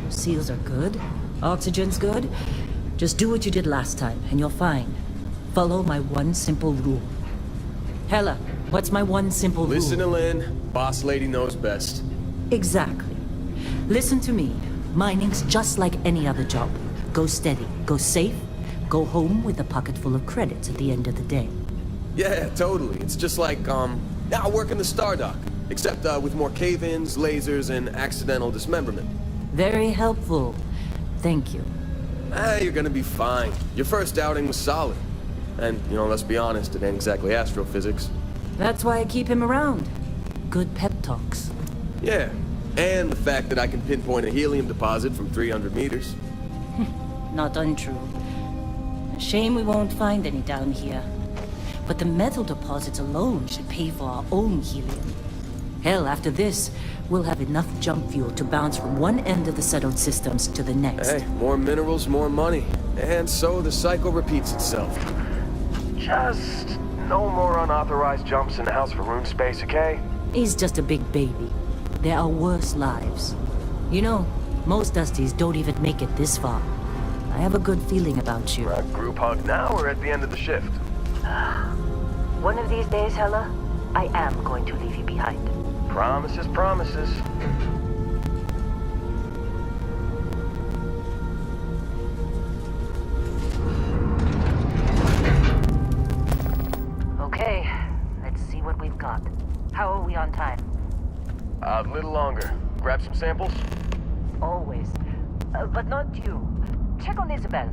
Seals are good. Oxygen's good. Just do what you did last time, and you're fine. Follow my one simple rule. Hella, what's my one simple rule? Listen to Lynn. Boss lady knows best. Exactly. Listen to me. Mining's just like any other job. Go steady, go safe, go home with a pocket full of credits at the end of the day. Yeah, totally. It's just like, now working the Stardock. Except, with more cave-ins, lasers, and accidental dismemberment. Very helpful. Thank you. You're gonna be fine. Your first outing was solid. And, you know, let's be honest, it ain't exactly astrophysics. That's why I keep him around. Good pep talks. Yeah, and the fact that I can pinpoint a helium deposit from 300 meters. Not untrue. A shame we won't find any down here. But the metal deposits alone should pay for our own helium. Hell, after this, we'll have enough jump fuel to bounce from one end of the settled systems to the next. Hey, more minerals, more money. And so the cycle repeats itself. Just no more unauthorized jumps in the house for room space, okay? He's just a big baby. There are worse lives. You know, most Dusties don't even make it this far. I have a good feeling about you. Group hug now or at the end of the shift? One of these days, Hella, I am going to leave you behind. Promises, promises. Okay, let's see what we've got. How are we on time? A little longer. Grab some samples? Always. But not you. Check on Isabel.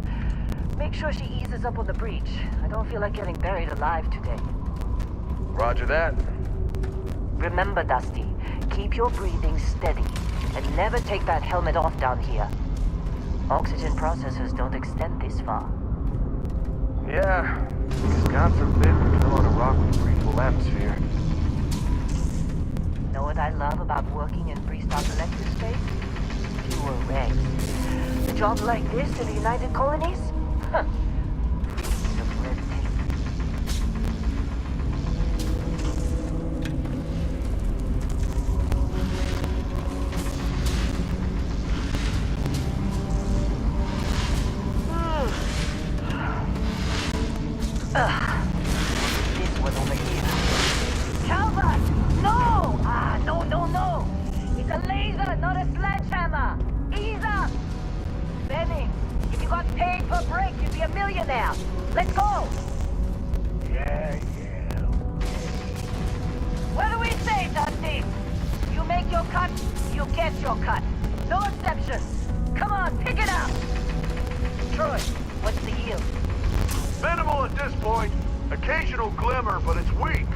Make sure she eases up on the breach. I don't feel like getting buried alive today. Roger that. Remember, Dusty, keep your breathing steady, and never take that helmet off down here. Oxygen processors don't extend this far. Yeah. God forbid we go on a rock with a breathable atmosphere. Know what I love about working in freestyle electric space? Fewer regs. A job like this in the United Colonies? Huh. Freedom of red tape. This one over here. Calvert! No! No. It's a laser, not a sledgehammer. Ease up! Benny, if you got paid per break, you'd be a millionaire. Let's go! Yeah. What do we say, Dusty? You make your cut, you get your cut. No exceptions. Come on, pick it up! Troy, what's the yield? Minimal at this point. Occasional glimmer, but it's weak.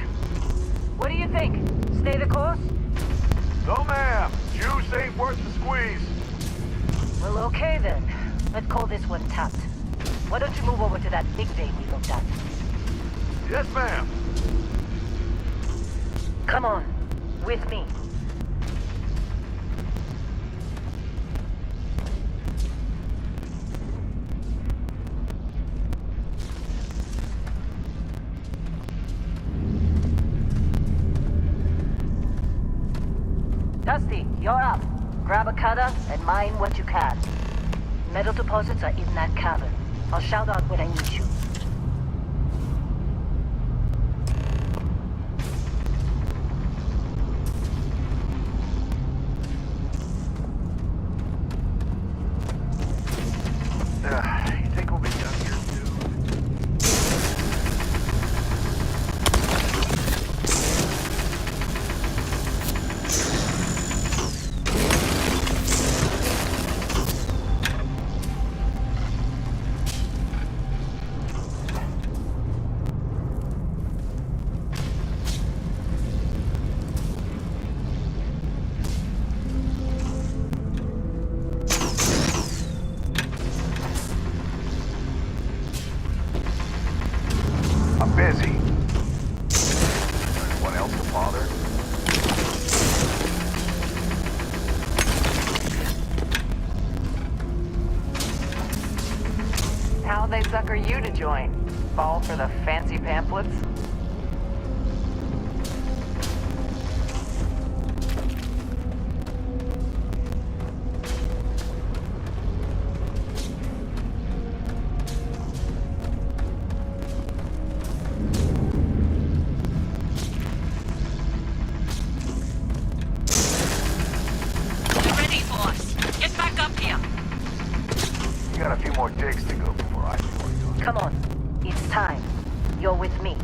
What do you think? Stay the course? No, ma'am. Juice ain't worth the squeeze. Well, okay then. Let's call this one tapped. Why don't you move over to that big vein we looked at? Yes, ma'am. Come on, with me. Dusty, you're up. Grab a cutter and mine what you can. Metal deposits are in that cavern. I'll shout out when I need you. You think we'll be done here soon? I'm busy. Anyone else to bother? How'd they sucker you to join? Fall for the fancy pamphlets? got a few more digs to go before I see what you're Come on. It's time. You're with me.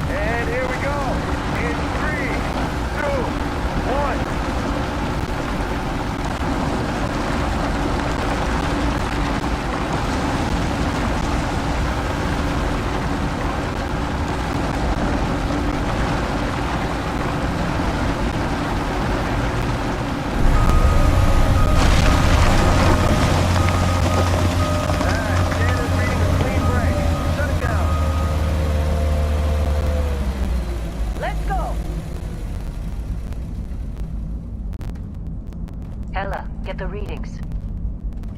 And here we go. In 3, 2, 1. Scanner's reading a clean break. Shut it down. Let's go! Hella, get the readings.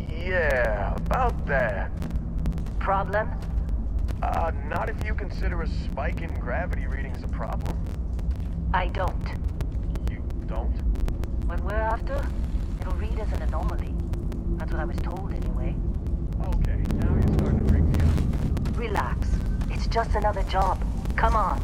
Yeah, about that. Problem? Not if you consider a spike in gravity readings a problem. I don't. You don't? What we're after, it'll read as an anomaly. That's what I was told anyway. Okay, now you're starting to freak me out. Relax. It's just another job. Come on.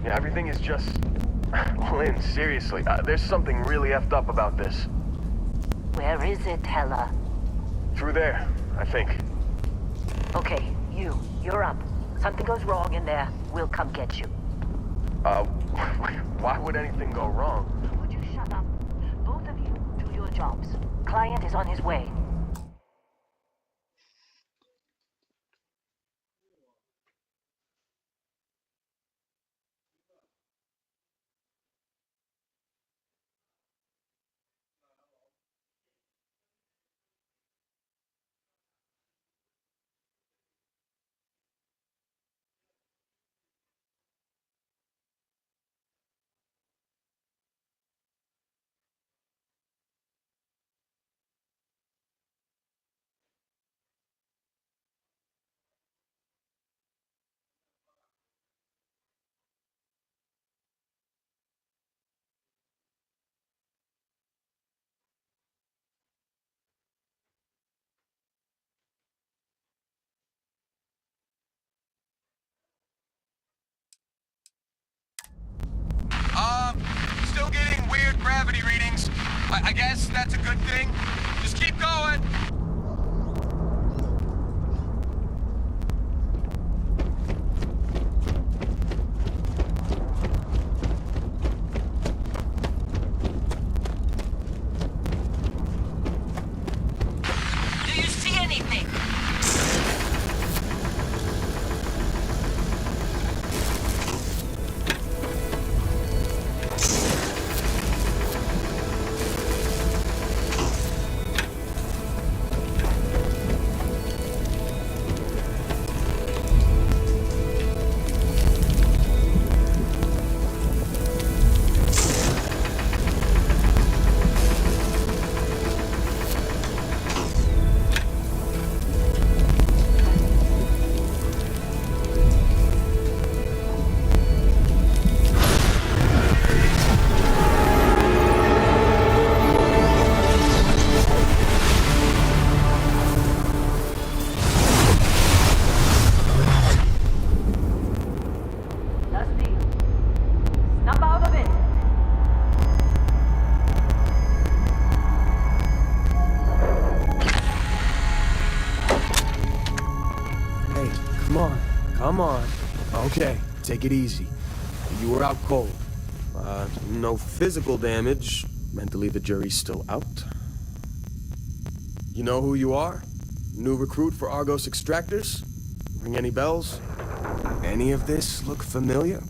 Everything is just... Lynn, seriously, there's something really effed up about this. Where is it, Hella? Through there, I think. Okay, you're up. Something goes wrong in there, we'll come get you. Why would anything go wrong? Would you shut up? Both of you do your jobs. Client is on his way. sensitivity readings. I guess that's a good thing. Just keep going. Do you see anything? Dusty, snap out of it. Hey, come on. Come on. Okay, take it easy. You were out cold. No physical damage. Mentally, the jury's still out. You know who you are? New recruit for Argos Extractors? Ring any bells? Any of this look familiar?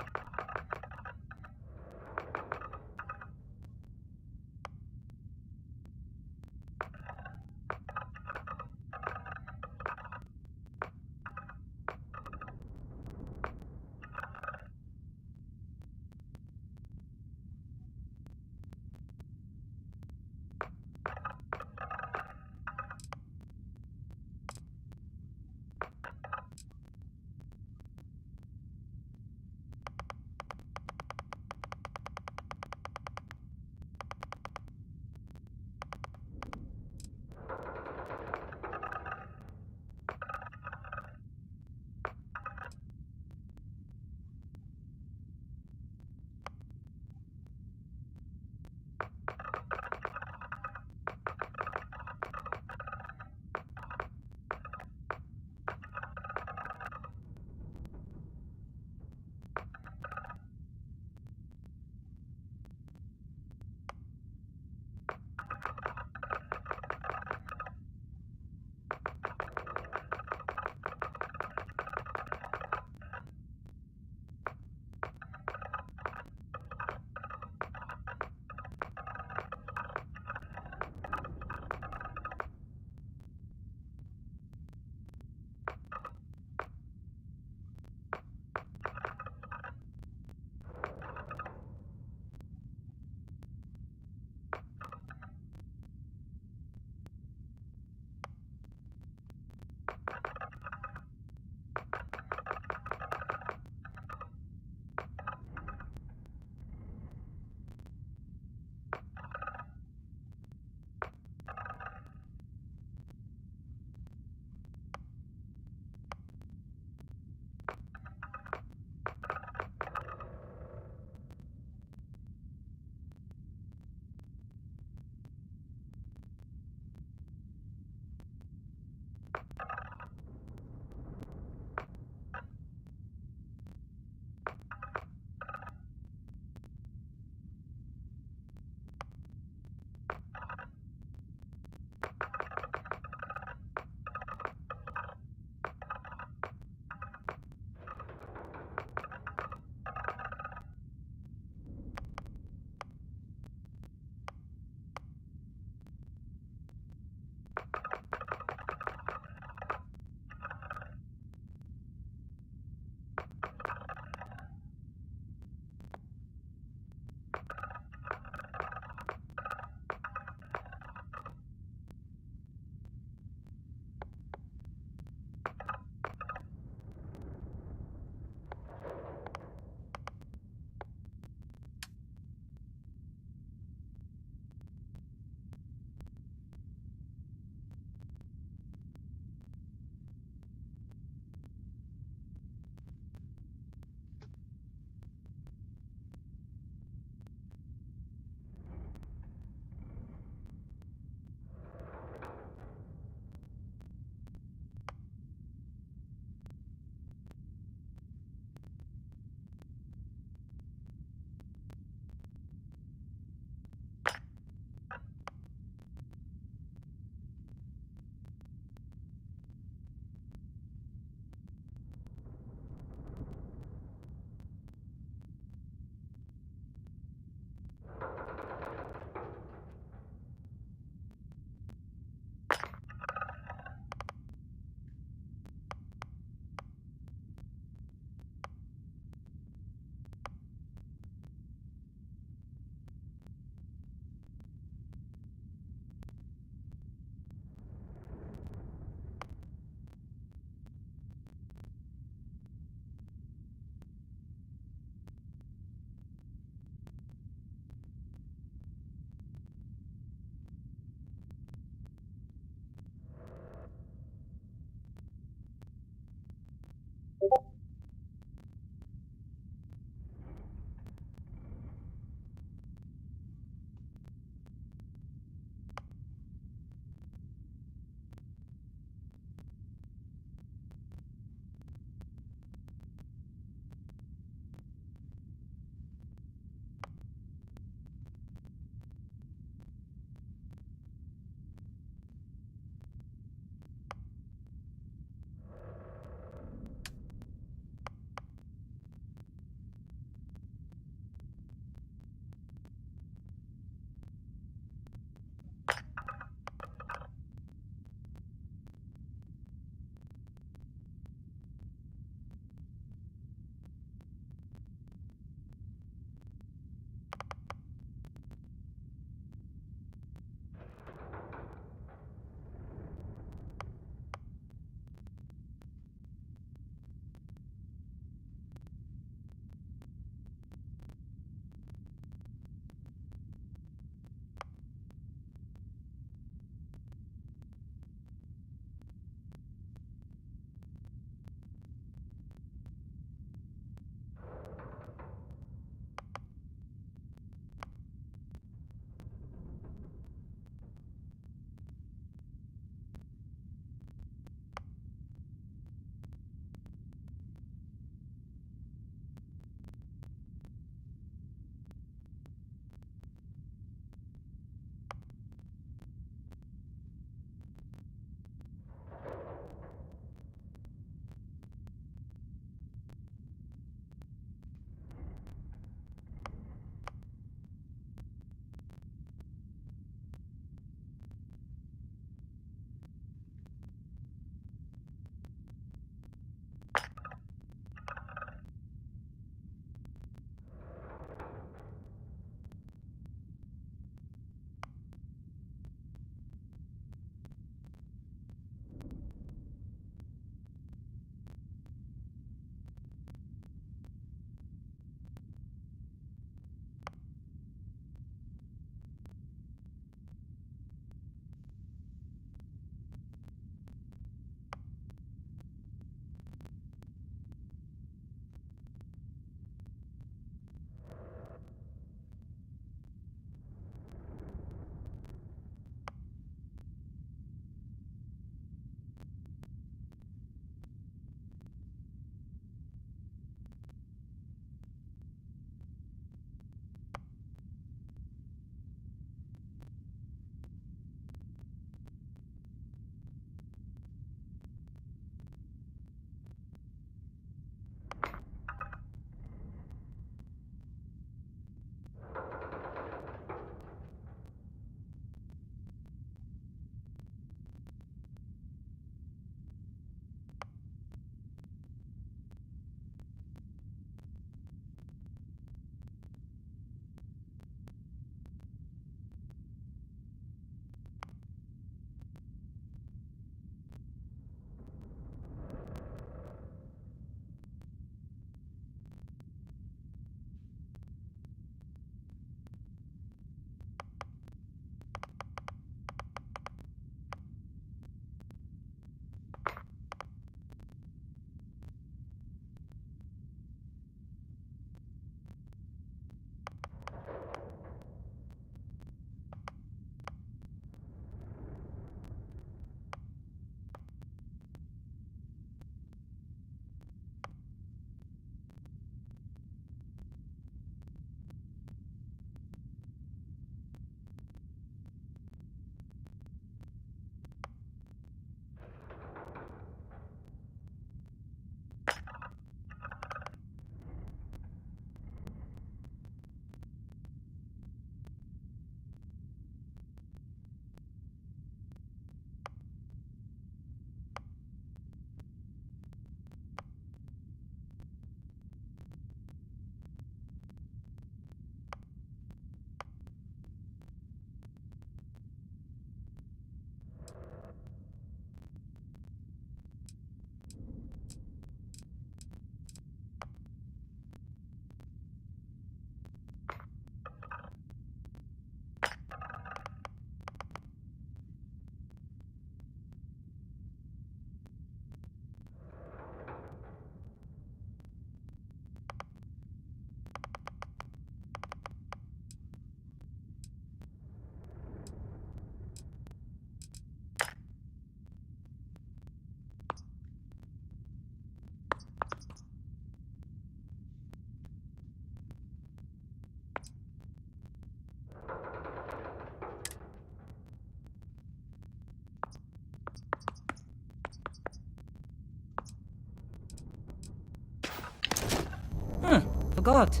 forgot.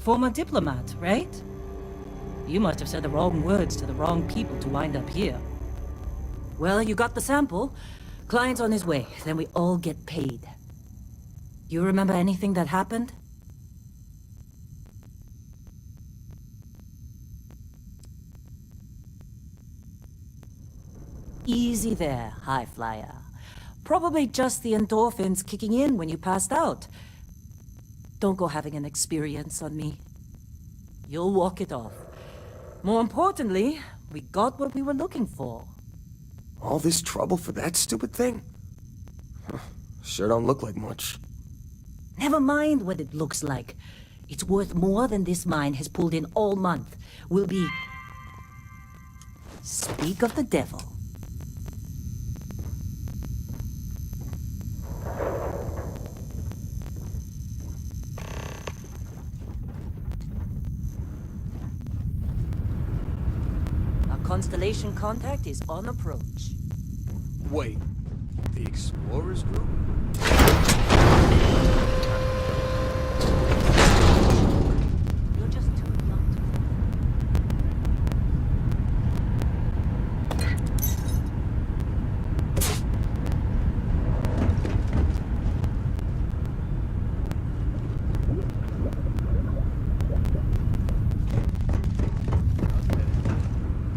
Former diplomat, right? You must have said the wrong words to the wrong people to wind up here. Well, you got the sample. Client's on his way, then we all get paid. You remember anything that happened? Easy there, high flyer. Probably just the endorphins kicking in when you passed out. Don't go having an experience on me. You'll walk it off. More importantly, we got what we were looking for. All this trouble for that stupid thing? Huh, sure don't look like much. Never mind what it looks like. It's worth more than this mine has pulled in all month. We'll be... Speak of the devil. Our Constellation contact is on approach. Wait, the Explorers group? You're just too young to...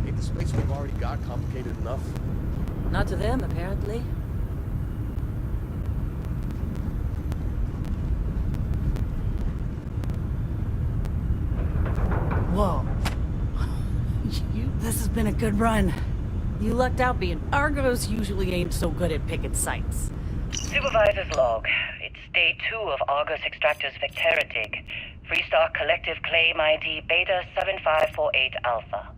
Ain't the space we've already got complicated enough? Not to them, apparently. Whoa. This has been a good run. You lucked out being Argos usually ain't so good at picking sites. Supervisor's log. It's day 2 of Argos Extractor's Vectera dig. Freestar Collective Claim ID Beta 7548 Alpha.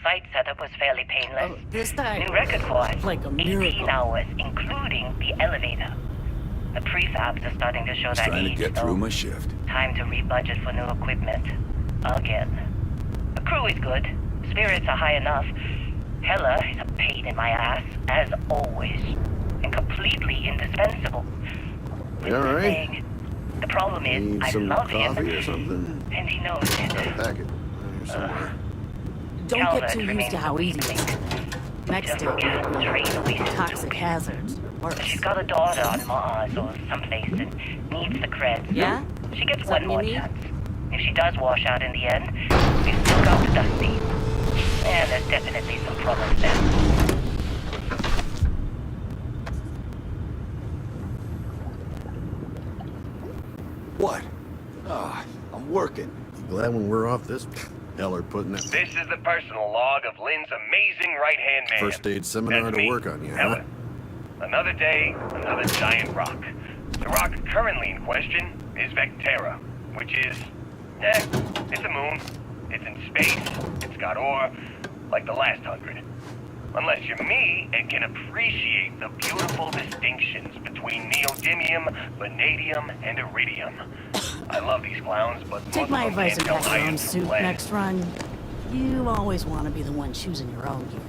Site setup was fairly painless. Oh, this time, New record for us. like a 18 miracle. hours, including the elevator. The prefabs are starting to show that Trying to age, get though. through my shift. Time to rebudget for new equipment. Again. The crew is good. Spirits are high enough. Hella is a pain in my ass, as always. And completely indispensable. You all right? Thing, the problem is, Need I some love coffee him. or something? And he knows it. Pack it. Around here somewhere. Don't get Calvert too used remains to how the easy weak it is. link. Next Just to can't it, trade away his toxic tools. hazards. Worse. She's got a daughter on Mars or someplace and needs the cred. Yeah? She gets Something one more you need? chance. If she does wash out in the end, we've still got the Dusty. And there's definitely some problems there. What? Ah, I'm working. You glad when we're off this Heller putting that This is the personal log of Lynn's amazing right-hand man. first aid seminar That's to me, work on you, huh? Heller. Another day, another giant rock. The rock currently in question is Vectera, which is, it's a moon. It's in space. It's got ore, like the last 100. Unless you're me and can appreciate the beautiful distinctions between neodymium, vanadium, and iridium. I love these clowns, but most Take of my them advice and can't pack tell your own iron suit from lead. next run. You always want to be the one choosing your own gear.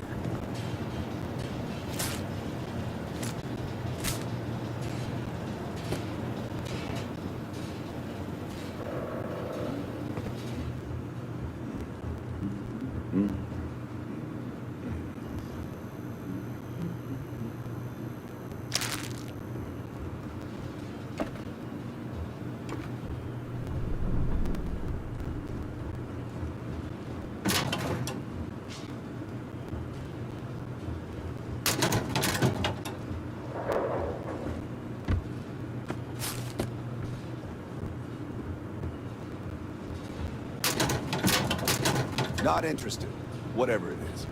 Not interested. Whatever it is.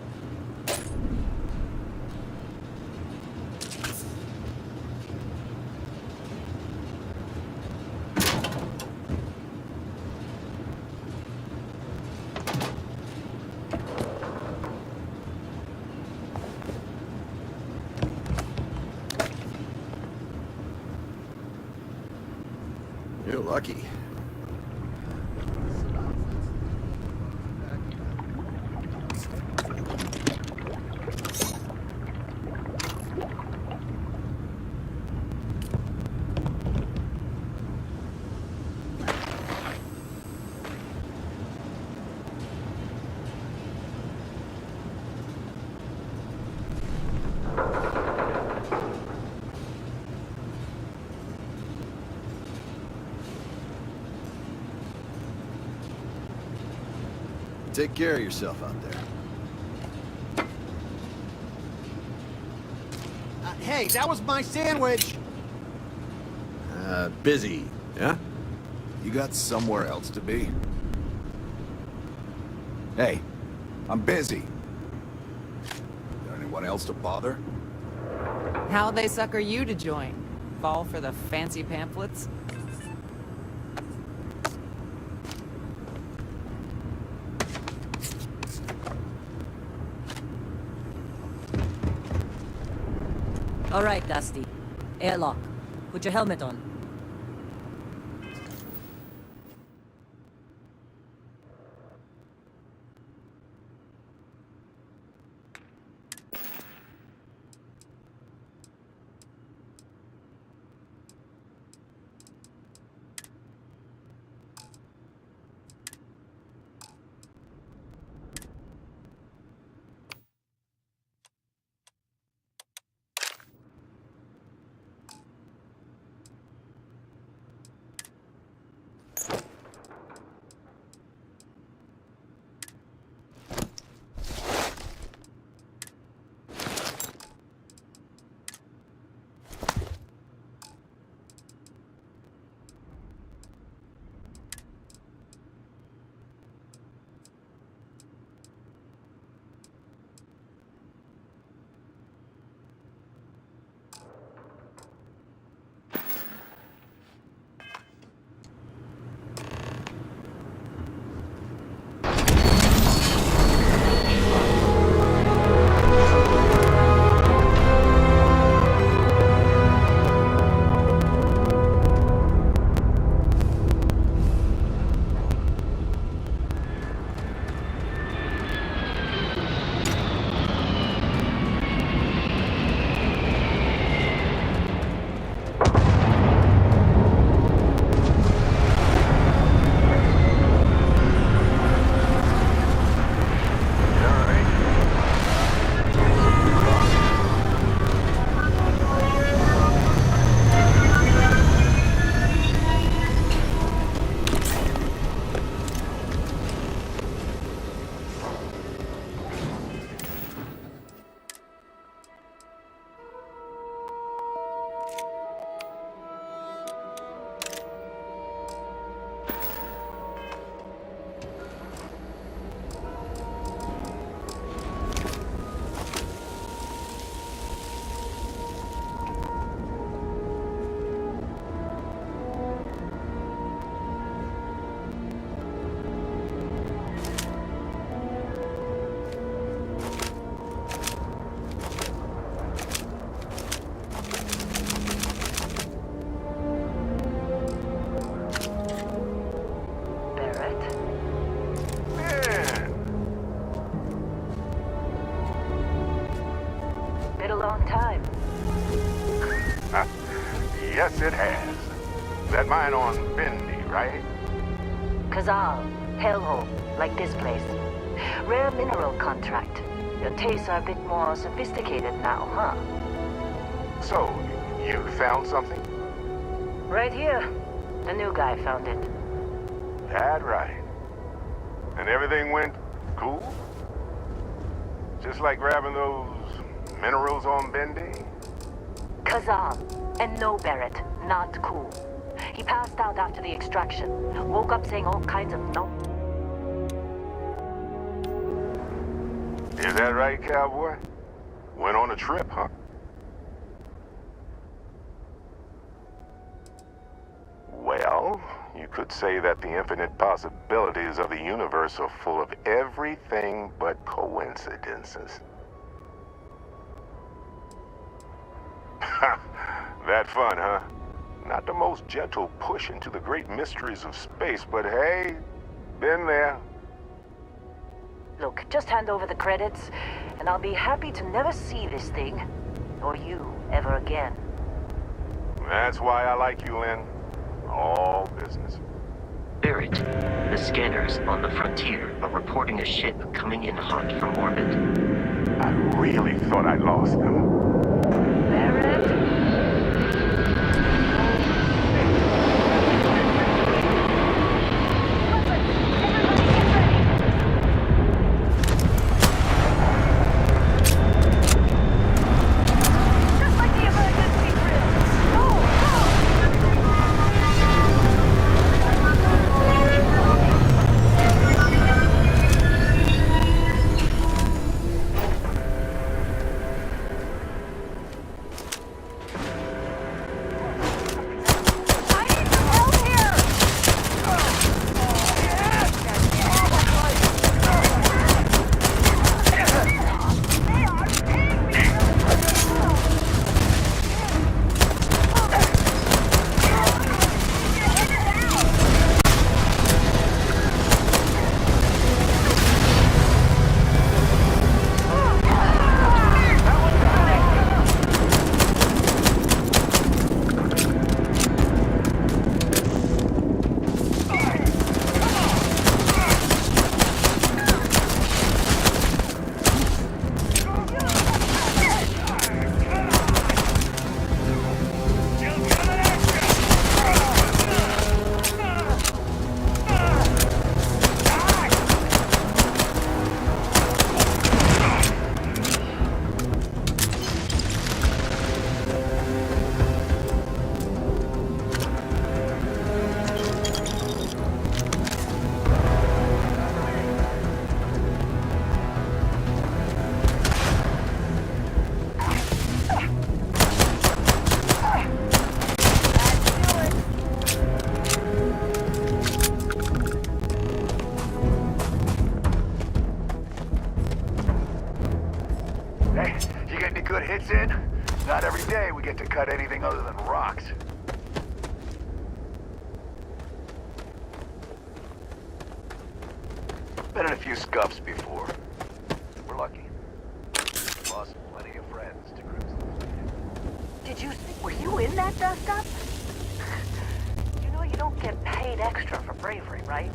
You're lucky. Take care of yourself out there. Hey, that was my sandwich! Busy, yeah? You got somewhere else to be? Hey, I'm busy. Got anyone else to bother? How'd they sucker you to join? Fall for the fancy pamphlets? All right, Dusty. Airlock. Put your helmet on. Yes, it has. That mine on Bendy, right? Kazal, hellhole, like this place. Rare mineral contract. Your tastes are a bit more sophisticated now, huh? So, you found something? Right here. The new guy found it. That right. And everything went cool? Just like grabbing those minerals on Bendy? Kazal. And no, Barrett. Not cool. He passed out after the extraction. Woke up saying all kinds of no... Is that right, cowboy? Went on a trip, huh? Well, you could say that the infinite possibilities of the universe are full of everything but coincidences. That fun, huh? Not the most gentle push into the great mysteries of space, but hey, been there. Look, just hand over the credits, and I'll be happy to never see this thing, or you, ever again. That's why I like you, Lynn. All business. Barrett, the scanners on the frontier are reporting a ship coming in hot from orbit. I really thought I lost them. Barrett? to cut anything other than rocks. Been in a few scuffs before. We're lucky. Lost plenty of friends to cruise. Were you in that dust-up? You know you don't get paid extra for bravery, right?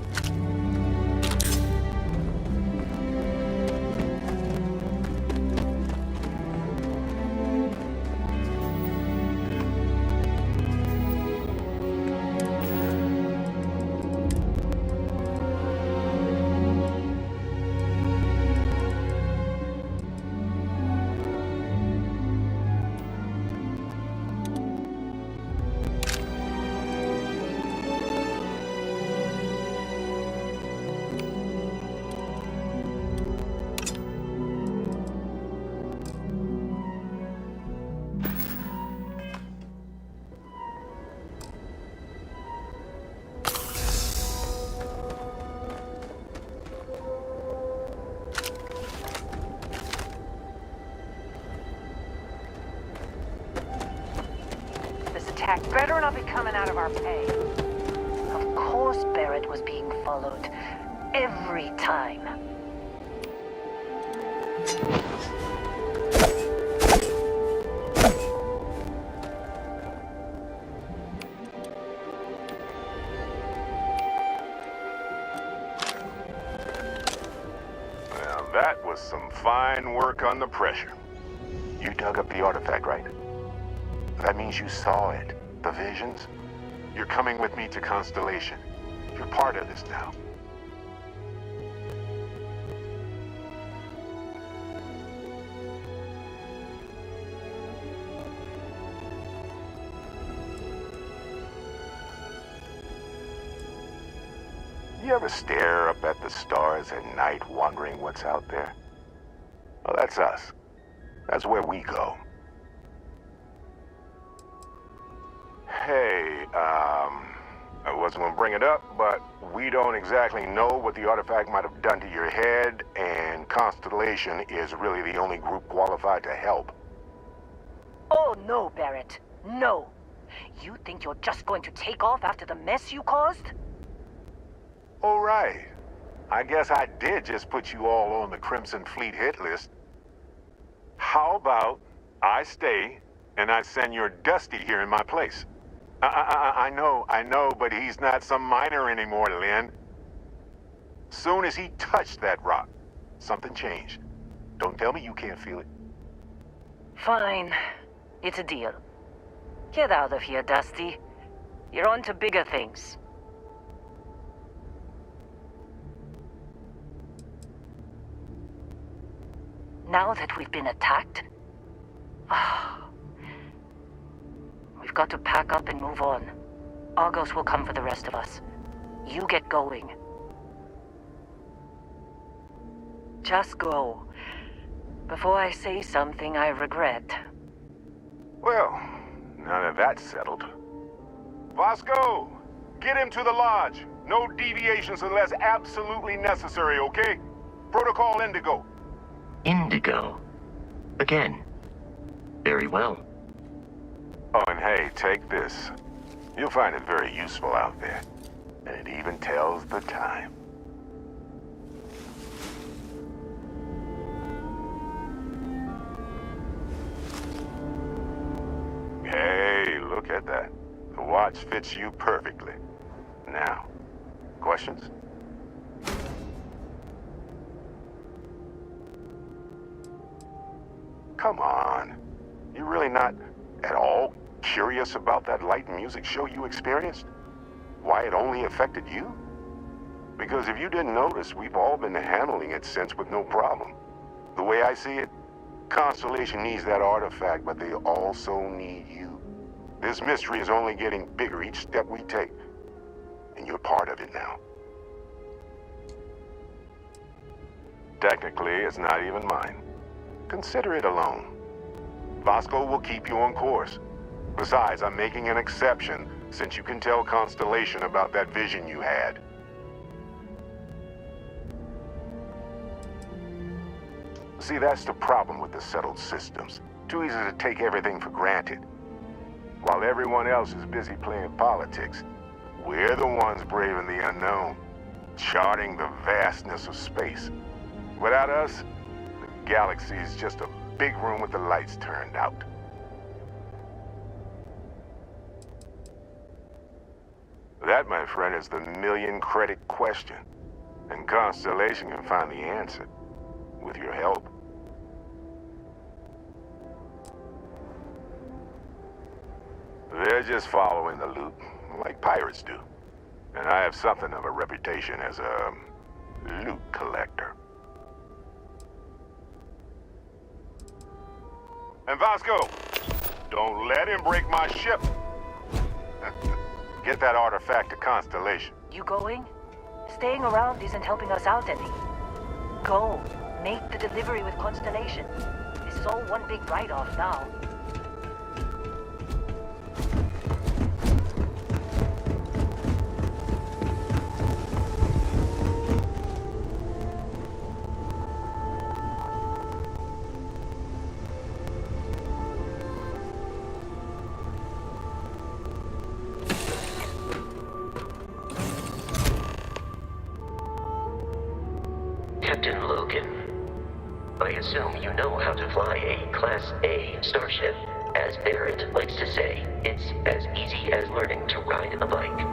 Better not be coming out of our pay. Of course Barrett was being followed. Every time. Well, that was some fine work under pressure. You dug up the artifact, right? That means you saw it. The visions? You're coming with me to Constellation. You're part of this now. You ever stare up at the stars at night wondering what's out there? Well, that's us. That's where we go. Hey, I wasn't gonna bring it up, but we don't exactly know what the artifact might have done to your head, and Constellation is really the only group qualified to help. Oh, no, Barrett. No. You think you're just going to take off after the mess you caused? All right. I guess I did just put you all on the Crimson Fleet hit list. How about I stay and I send your Dusty here in my place? I know, but he's not some miner anymore, Lynn. Soon as he touched that rock, something changed. Don't tell me you can't feel it. Fine. It's a deal. Get out of here, Dusty. You're on to bigger things. Now that we've been attacked, we've got to pack up and move on. Argos will come for the rest of us. You get going. Just go. Before I say something I regret. Well, now that that's settled. Vasco, get him to the lodge. No deviations unless absolutely necessary, okay? Protocol Indigo. Indigo? Again? Very well. Oh, and hey, take this. You'll find it very useful out there. And it even tells the time. Hey, look at that. The watch fits you perfectly. Now, questions? Come on. You're really not at all curious about that light and music show you experienced? Why it only affected you? Because if you didn't notice, we've all been handling it since with no problem. The way I see it, Constellation needs that artifact, but they also need you. This mystery is only getting bigger each step we take. And you're part of it now. Technically, it's not even mine. Consider it alone. Vasco will keep you on course. Besides, I'm making an exception since you can tell Constellation about that vision you had. See, that's the problem with the settled systems. Too easy to take everything for granted. While everyone else is busy playing politics, we're the ones braving the unknown, charting the vastness of space. Without us, the galaxy is just a big room with the lights turned out. That, my friend, is the million-credit question. And Constellation can find the answer, with your help. They're just following the loot, like pirates do. And I have something of a reputation as a loot collector. And Vasco, don't let him break my ship. Get that artifact to Constellation. You going? Staying around isn't helping us out any. Go. Make the delivery with Constellation. This is all one big write-off now. Captain Logan, I assume you know how to fly a Class A starship. As Barrett likes to say, it's as easy as learning to ride a bike.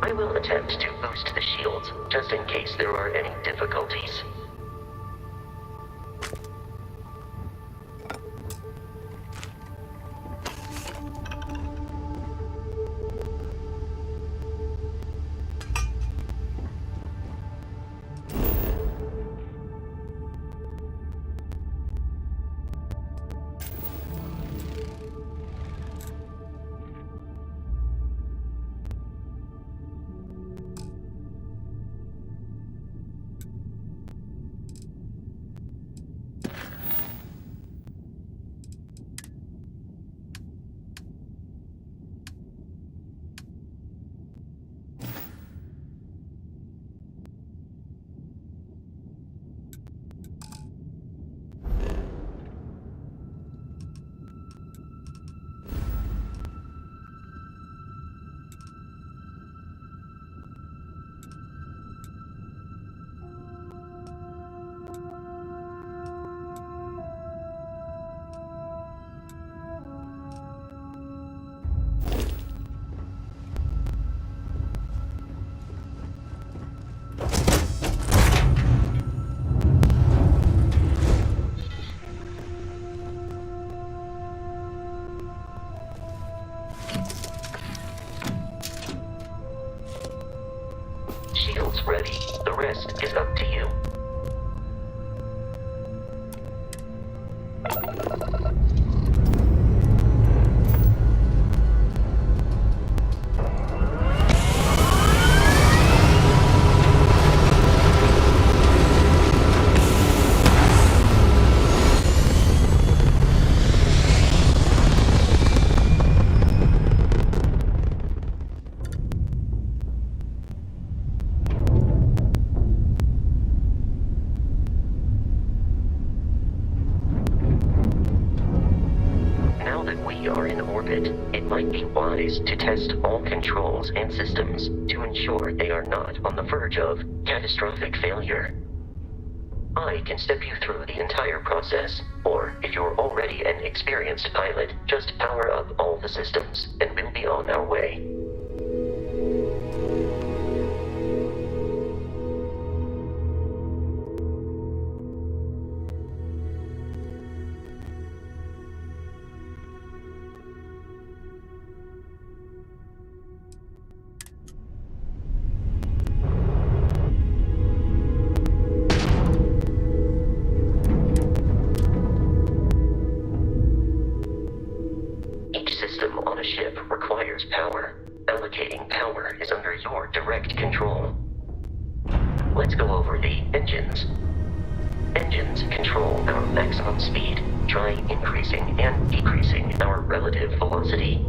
I will attempt to boost the shields, just in case there are any difficulties. Shields ready. The rest is up to you. It might be wise to test all controls and systems to ensure they are not on the verge of catastrophic failure. I can step you through the entire process, or if you're already an experienced pilot, just power up all the systems, and we'll be on our way. Power. Allocating power is under your direct control. Let's go over the engines. Engines control our maximum speed. Try increasing and decreasing our relative velocity.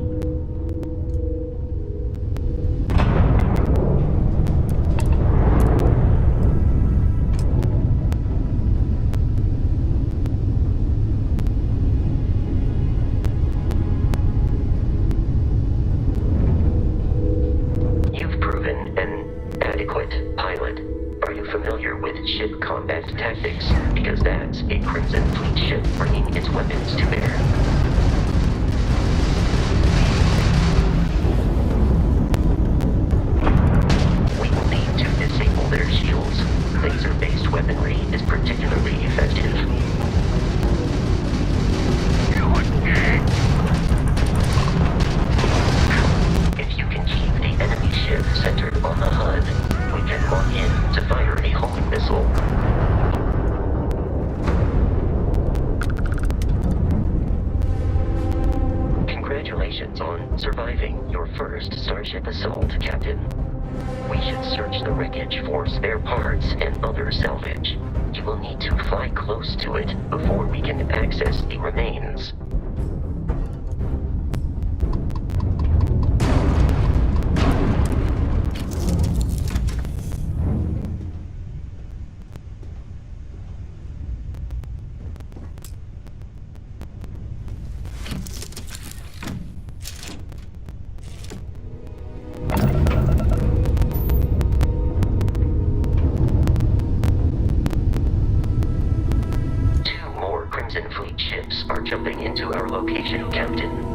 an adequate pilot. Are you familiar with ship combat tactics? Because that's a Crimson Fleet ship bringing its weapons to bear. We will need to disable their shields. Laser-based weaponry is particularly effective. If you can keep the enemy ship centered on the HUD, we can lock in to fire a homing missile. Congratulations on surviving your first Starship assault, Captain. We should search the wreckage for spare parts and other salvage. You will need to fly close to it before we can access the remains. Jumping into our location, Captain.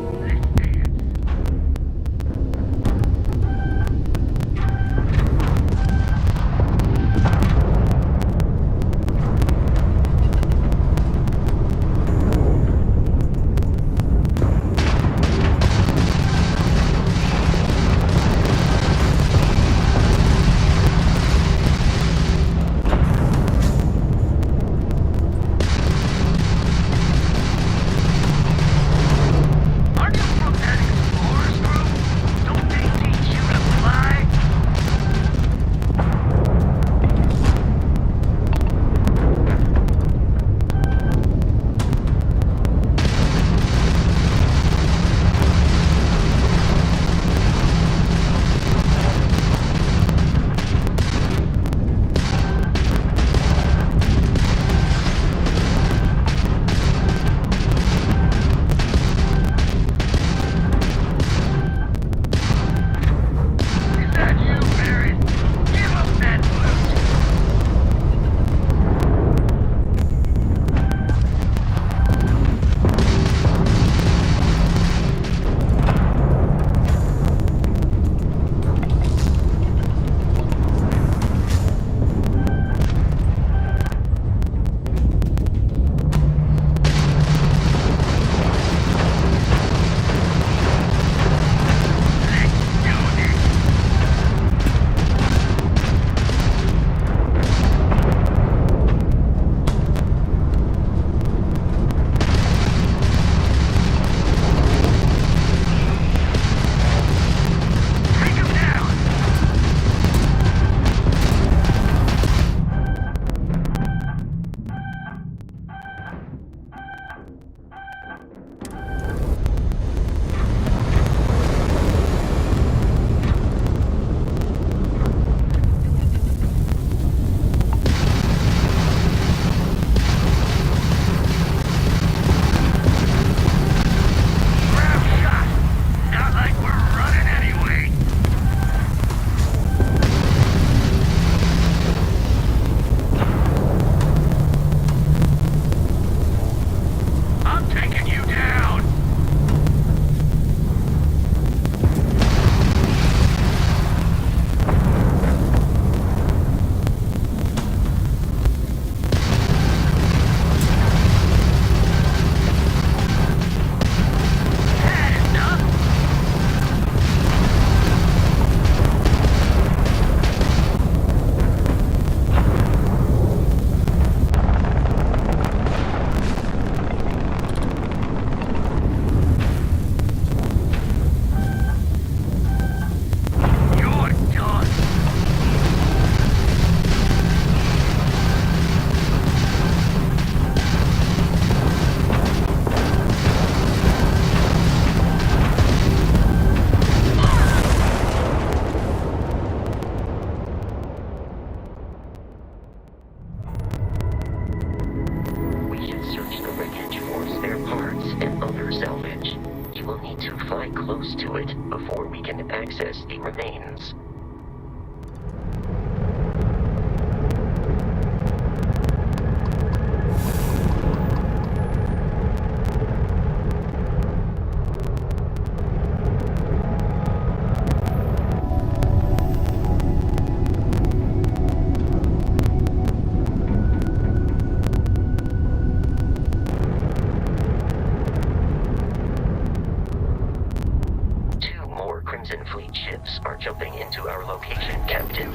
fleet ships are jumping into our location, Captain.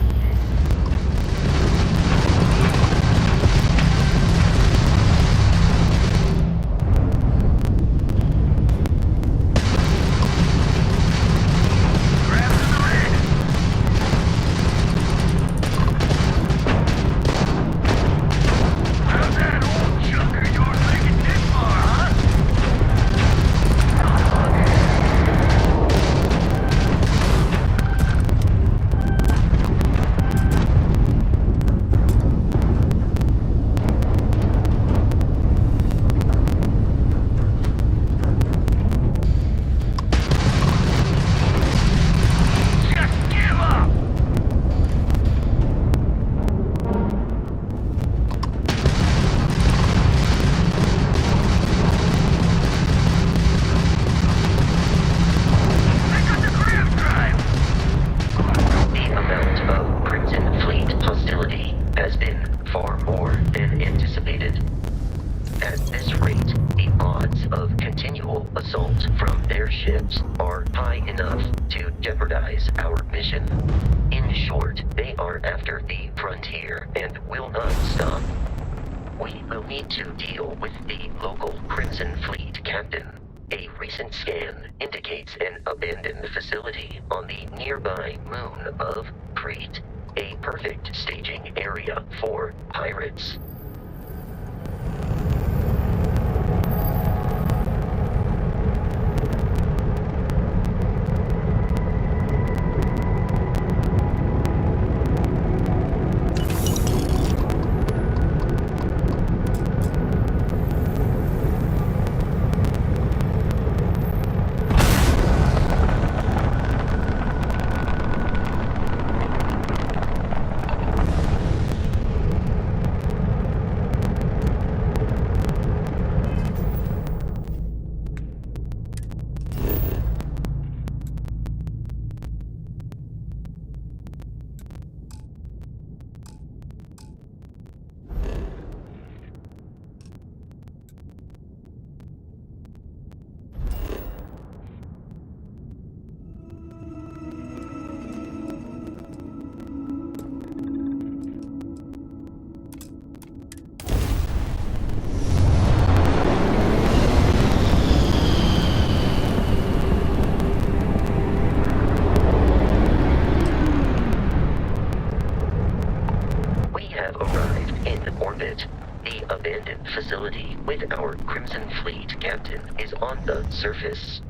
Surface.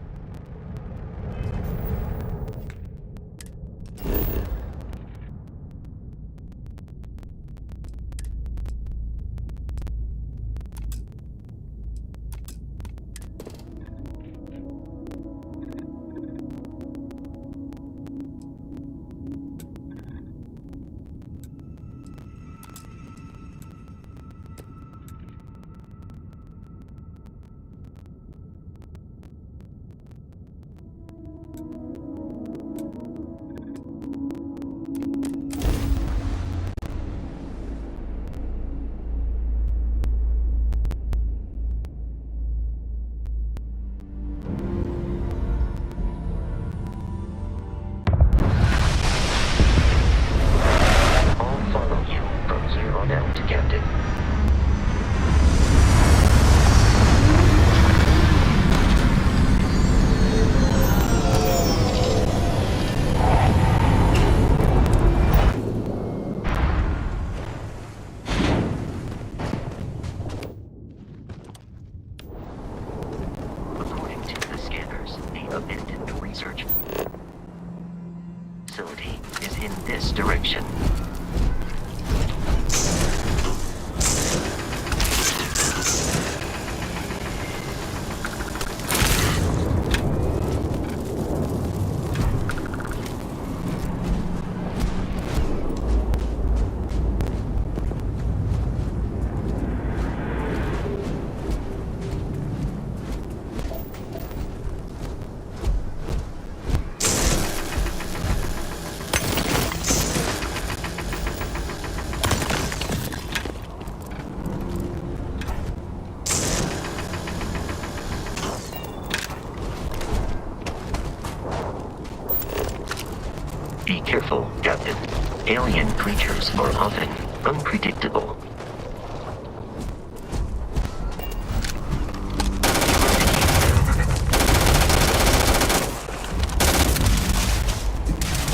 Be careful, Captain. Alien creatures are often unpredictable.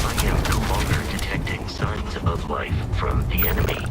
I am no longer detecting signs of life from the enemy.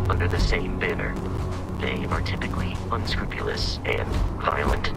Under the same banner. They are typically unscrupulous and violent.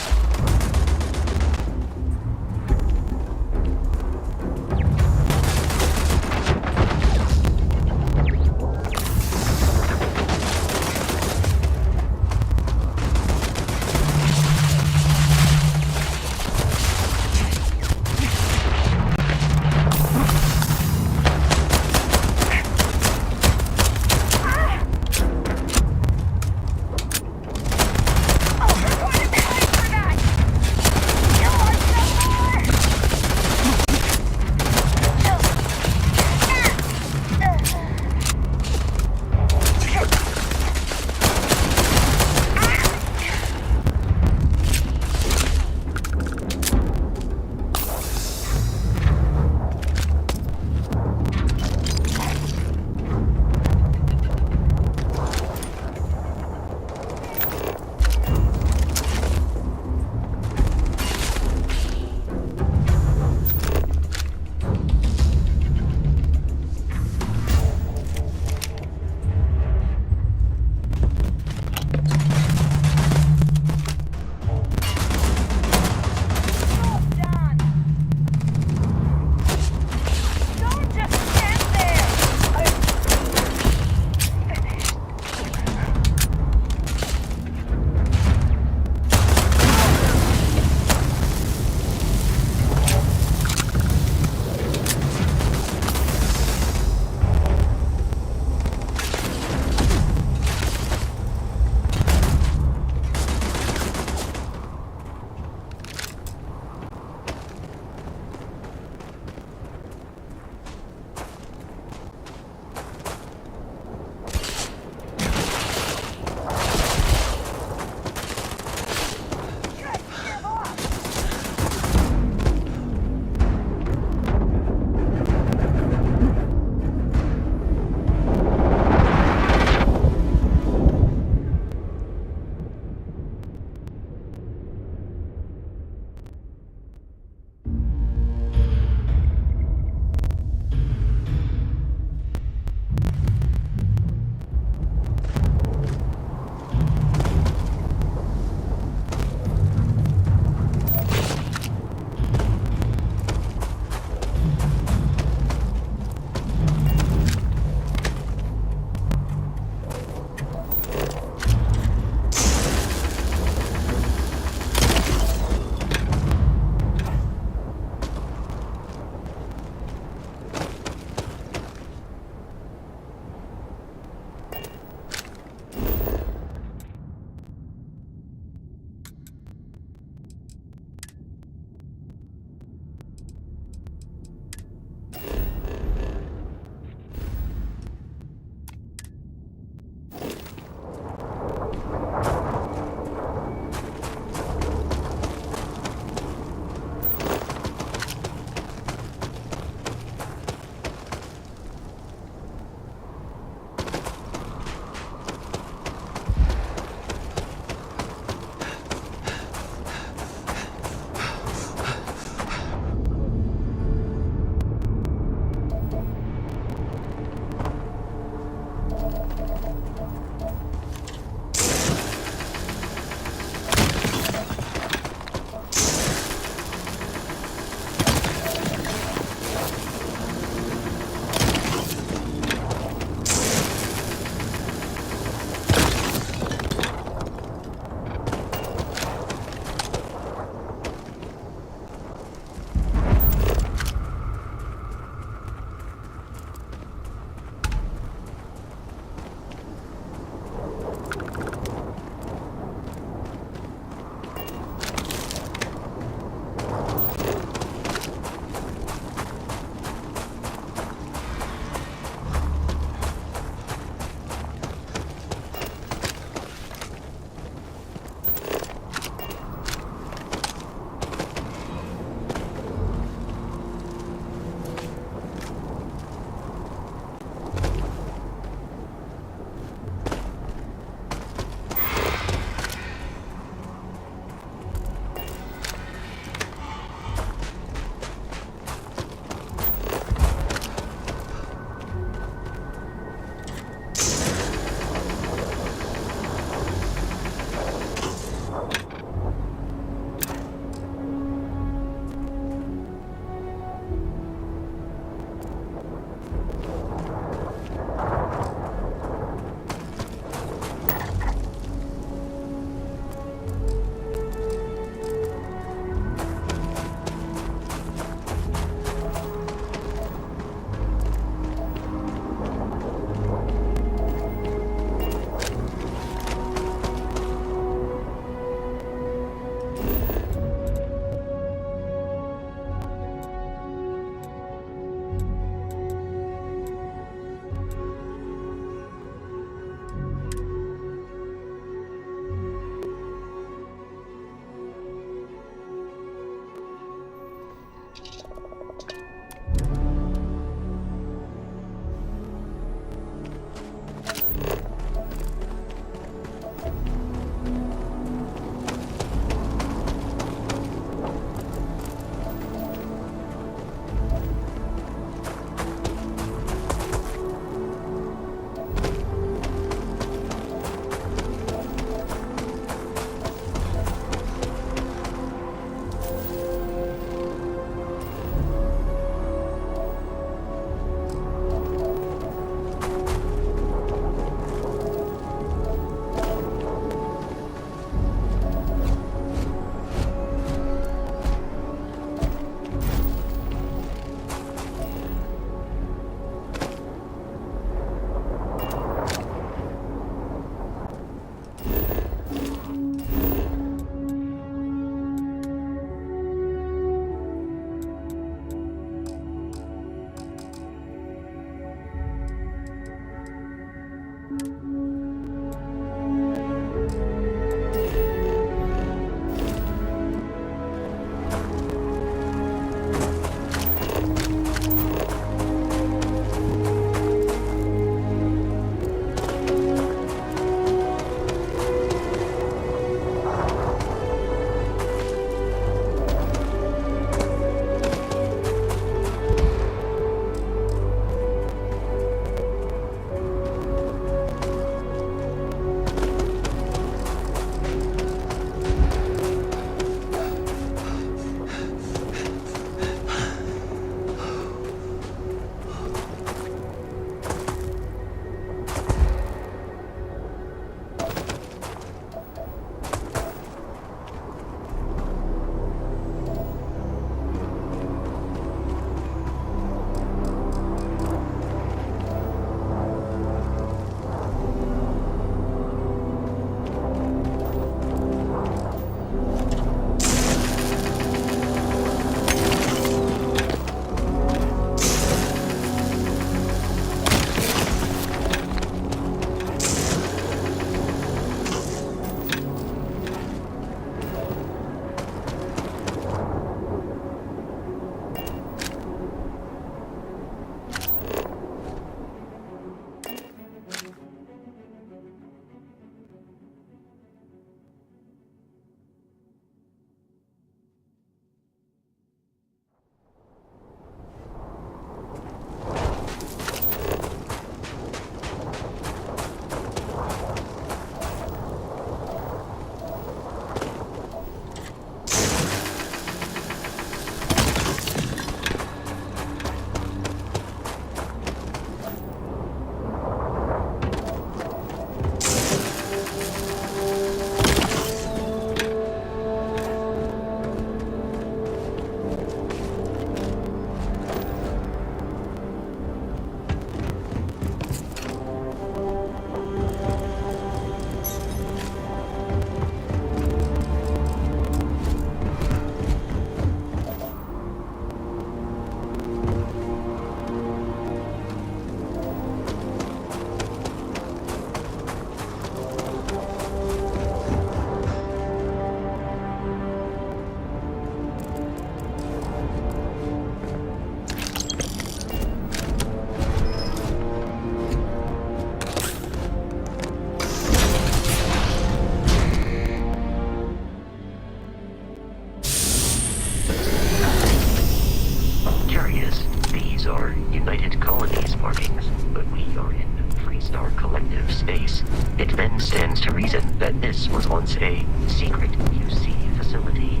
markings, but we are in Freestar Collective space. It then stands to reason that this was once a secret UC facility.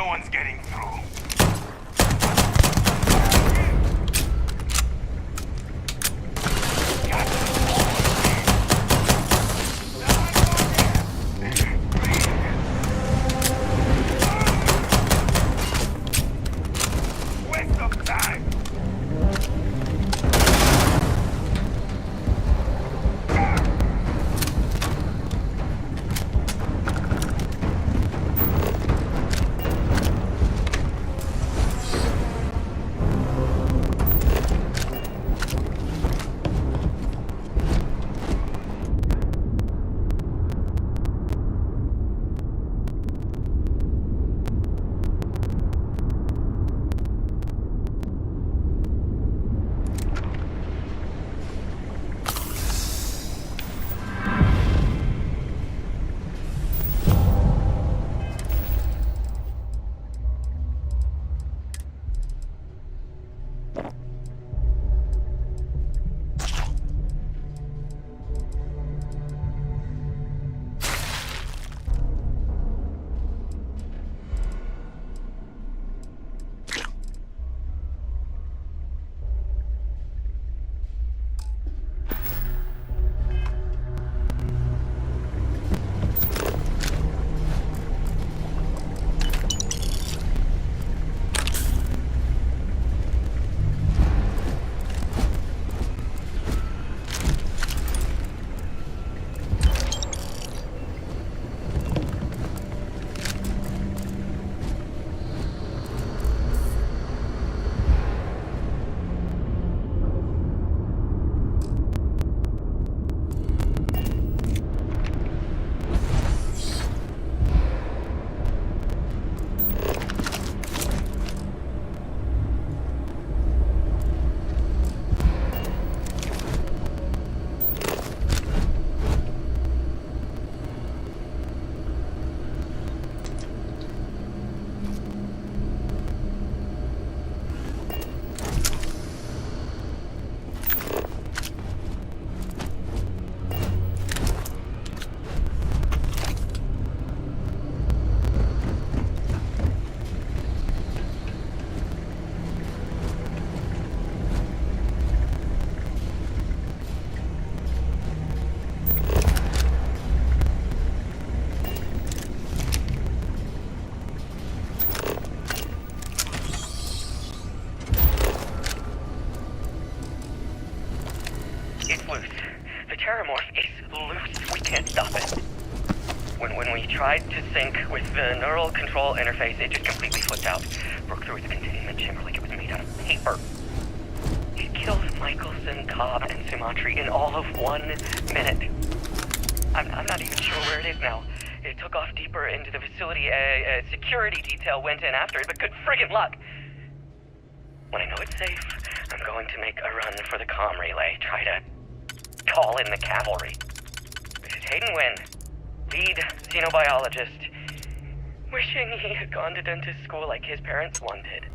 No one's getting through. Waste of time. When we tried to sync with the neural control interface, it just completely flipped out. Broke through its containment chamber like it was made out of paper. It killed Michelson, Cobb, and Sumatri in all of 1 minute. I'm not even sure where it is now. It took off deeper into the facility. A security detail went in after it, but good friggin' luck. When I know it's safe, I'm going to make a run for the comm relay. Try to call in the cavalry. This is Hayden Wynn, lead xenobiologist, wishing he had gone to dentist school like his parents wanted.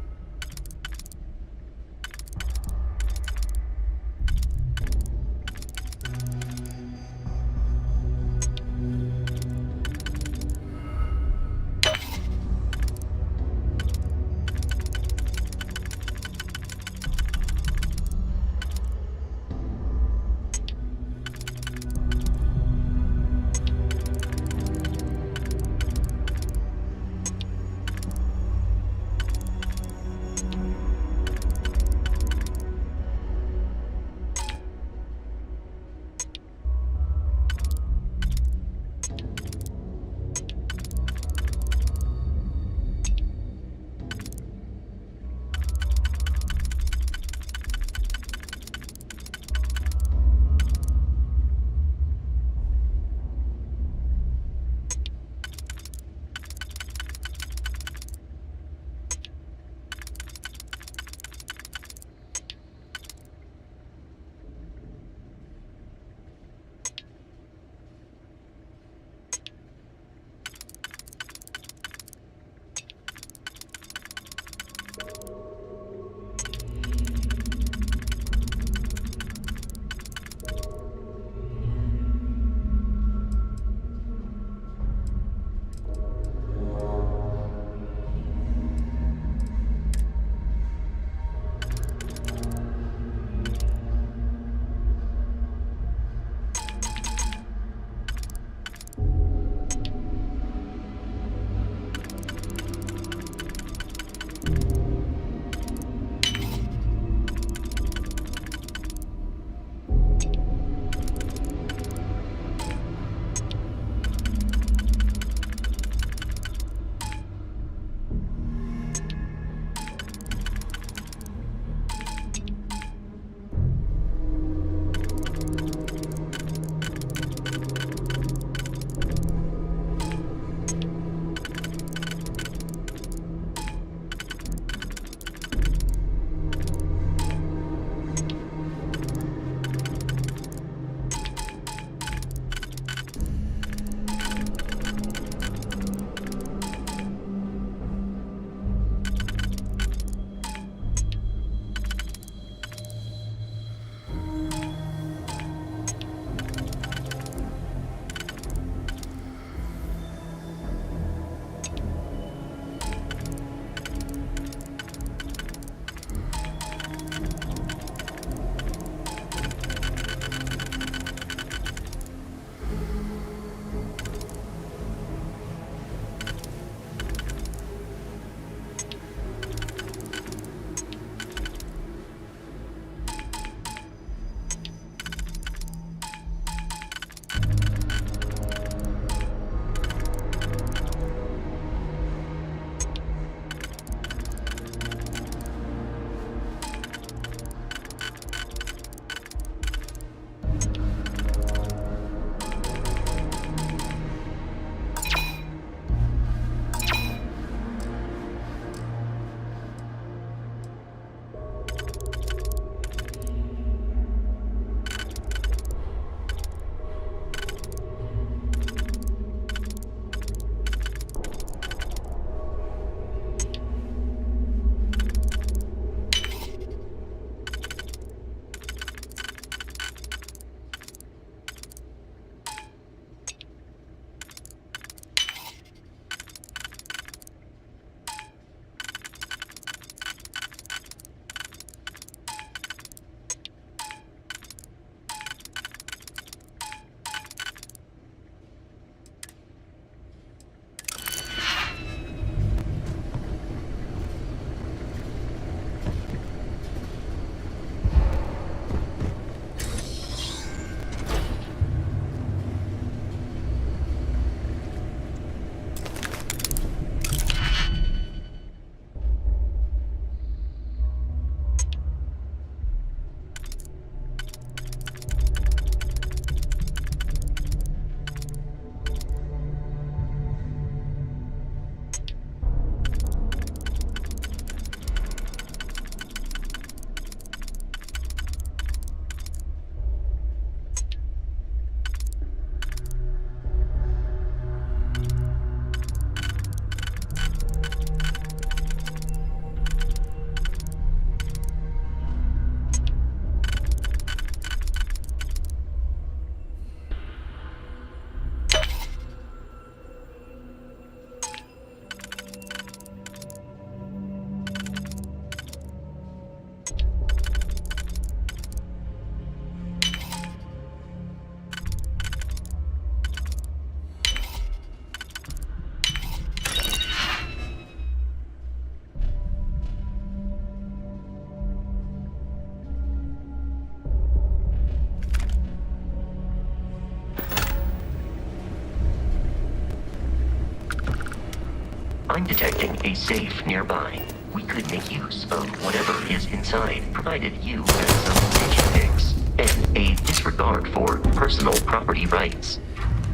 I'm detecting a safe nearby. We could make use of whatever is inside, provided you have some safety picks and a disregard for personal property rights.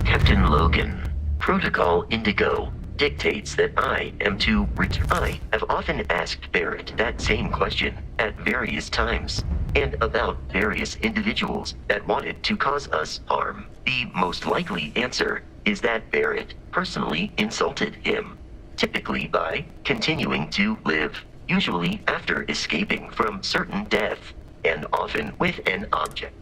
Captain Logan, Protocol Indigo dictates that I am to return. I have often asked Barrett that same question at various times, and about various individuals that wanted to cause us harm. The most likely answer is that Barrett personally insulted him, typically by continuing to live, usually after escaping from certain death, and often with an object.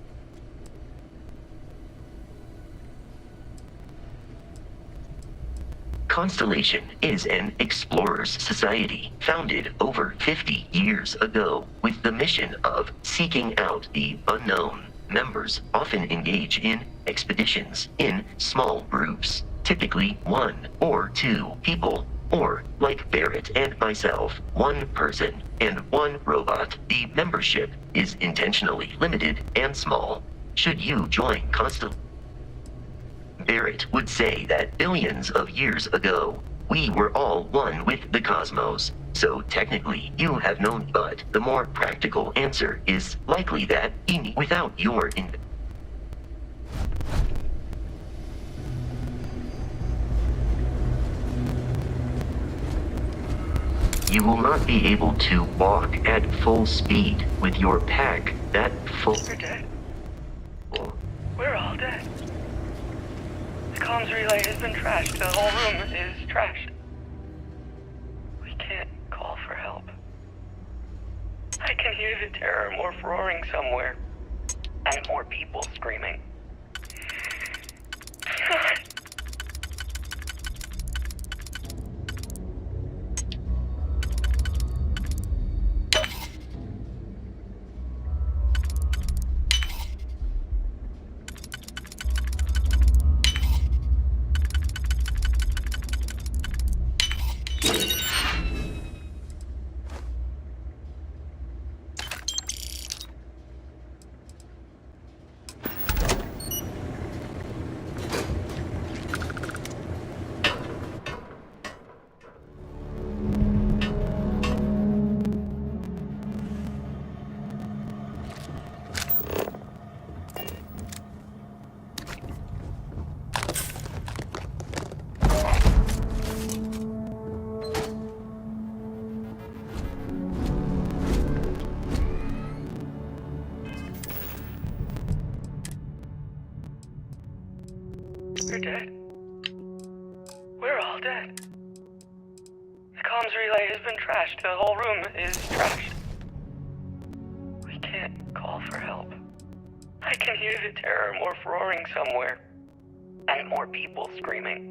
Constellation is an explorers society founded over 50 years ago with the mission of seeking out the unknown. Members often engage in expeditions in small groups, typically 1 or 2 people, or, like Barrett and myself, 1 person and 1 robot. The membership is intentionally limited and small. Should you join Constellation, Barrett would say that billions of years ago, we were all one with the cosmos. So technically, you have known, but the more practical answer is likely that without your you will not be able to walk at full speed with your pack that full. We're dead. We're all dead. The comms relay has been trashed. The whole room is trashed. We can't call for help. I can hear the terror morph roaring somewhere. And more people screaming. We're dead. We're all dead. The comms relay has been trashed. The whole room is trashed. We can't call for help. I can hear the terror morph roaring somewhere. And more people screaming.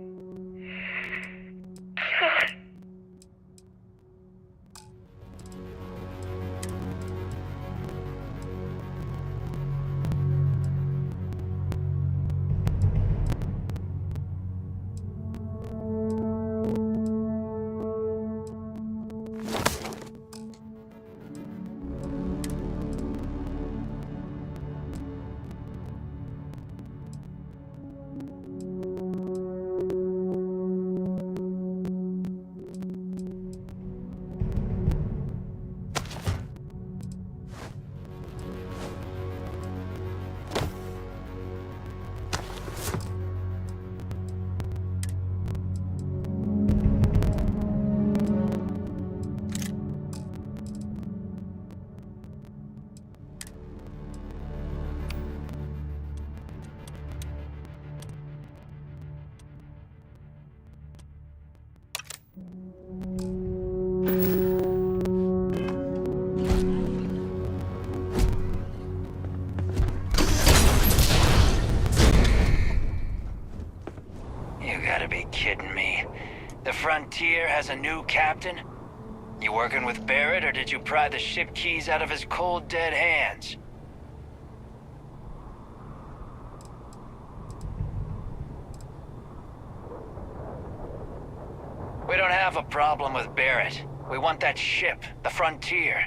Kidding me. The Frontier has a new captain? You working with Barrett, or did you pry the ship keys out of his cold, dead hands? We don't have a problem with Barrett. We want that ship, the Frontier.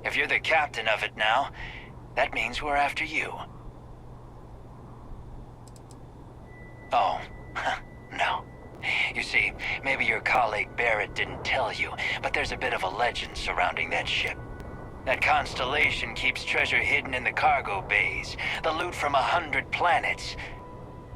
If you're the captain of it now, that means we're after you. Oh, no. You see, maybe your colleague Barrett didn't tell you, but there's a bit of a legend surrounding that ship. That constellation keeps treasure hidden in the cargo bays, the loot from 100 planets,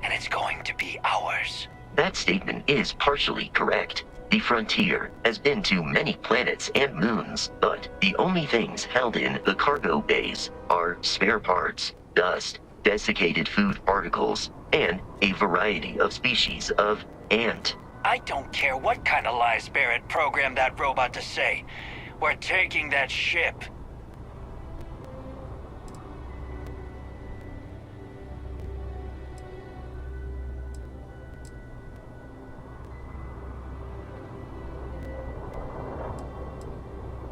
and it's going to be ours. That statement is partially correct. The Frontier has been to many planets and moons, but the only things held in the cargo bays are spare parts, dust, desiccated food particles, and a variety of species of ant. I don't care what kind of lies Barrett programmed that robot to say. We're taking that ship.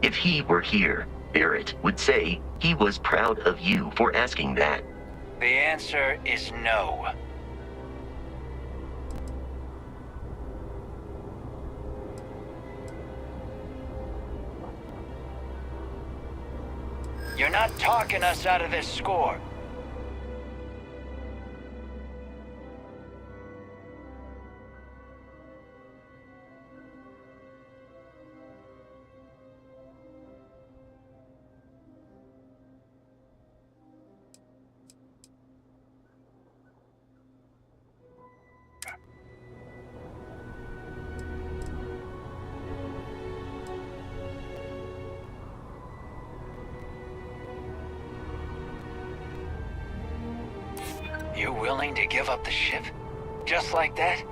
If he were here, Barrett would say he was proud of you for asking that. The answer is no. You're not talking us out of this score. You willing to give up the ship? Just like that?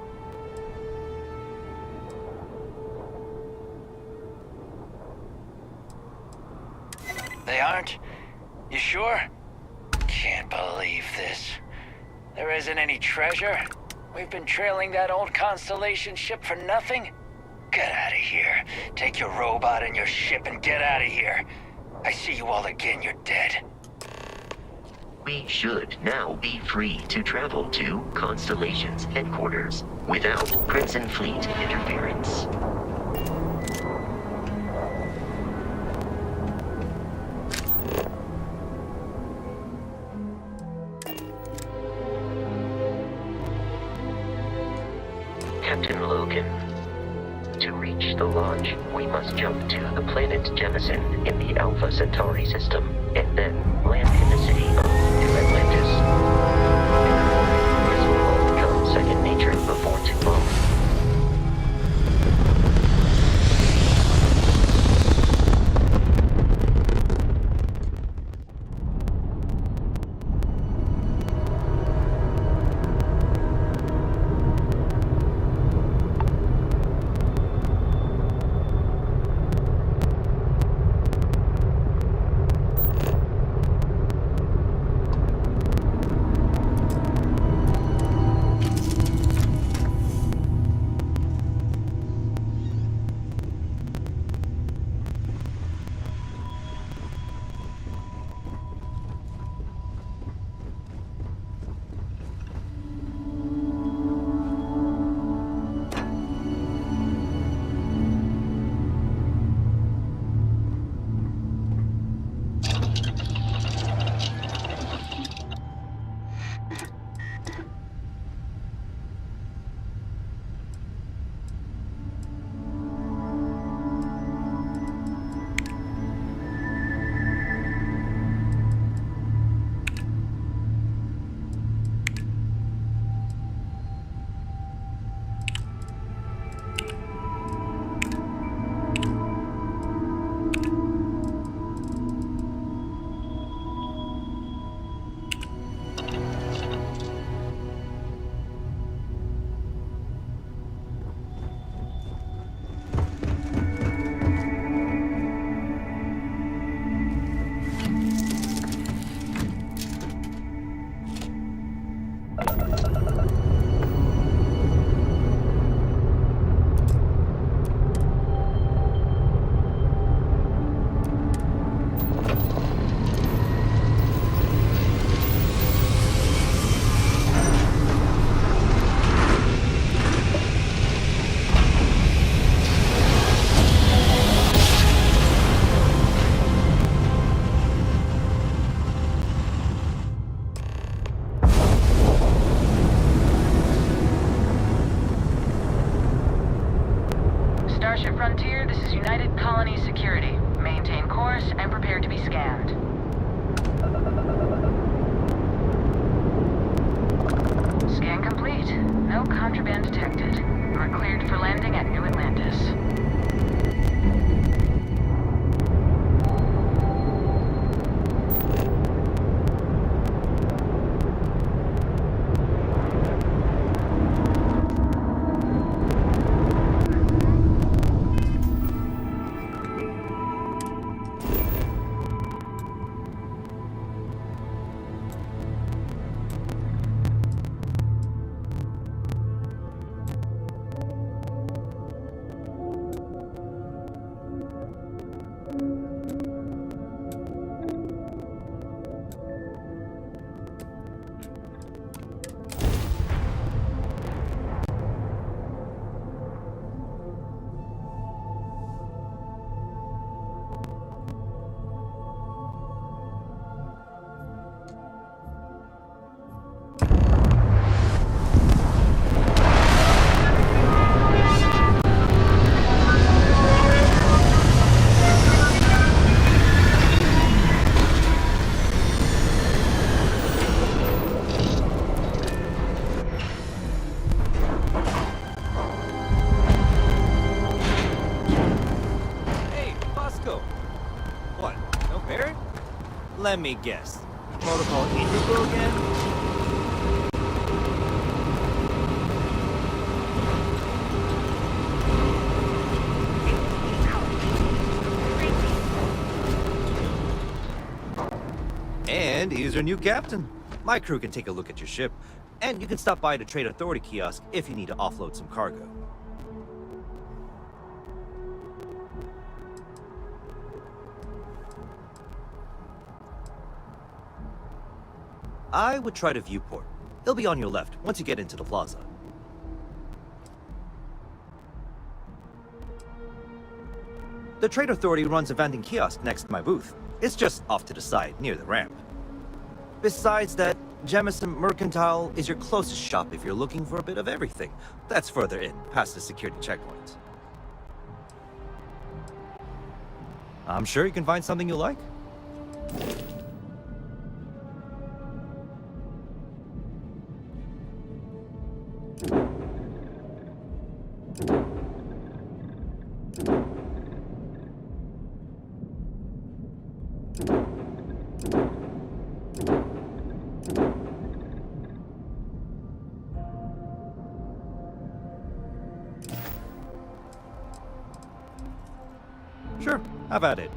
They aren't? You sure? Can't believe this. There isn't any treasure? We've been trailing that old Constellation ship for nothing? Get out of here. Take your robot and your ship and get out of here. I see you all again, you're dead. We should now be free to travel to Constellation's headquarters without Crimson Fleet interference. Captain Logan, to reach the launch, we must jump to the planet Jemison in the Alpha Centauri system, and then land in the city of New Atlantis. This will all become second nature before too long. This is United Colony Security. Maintain course and prepare to be scanned. Scan complete. No contraband detected. You are cleared for landing at New Atlantis. Let me guess. Protocol Indigo again? And here's your new captain. My crew can take a look at your ship, and you can stop by the Trade Authority kiosk if you need to offload some cargo. I would try the viewport. It'll be on your left once you get into the plaza. The Trade Authority runs a vending kiosk next to my booth. It's just off to the side, near the ramp. Besides that, Jemison Mercantile is your closest shop if you're looking for a bit of everything. That's further in, past the security checkpoint. I'm sure you can find something you like. Sure, have at it.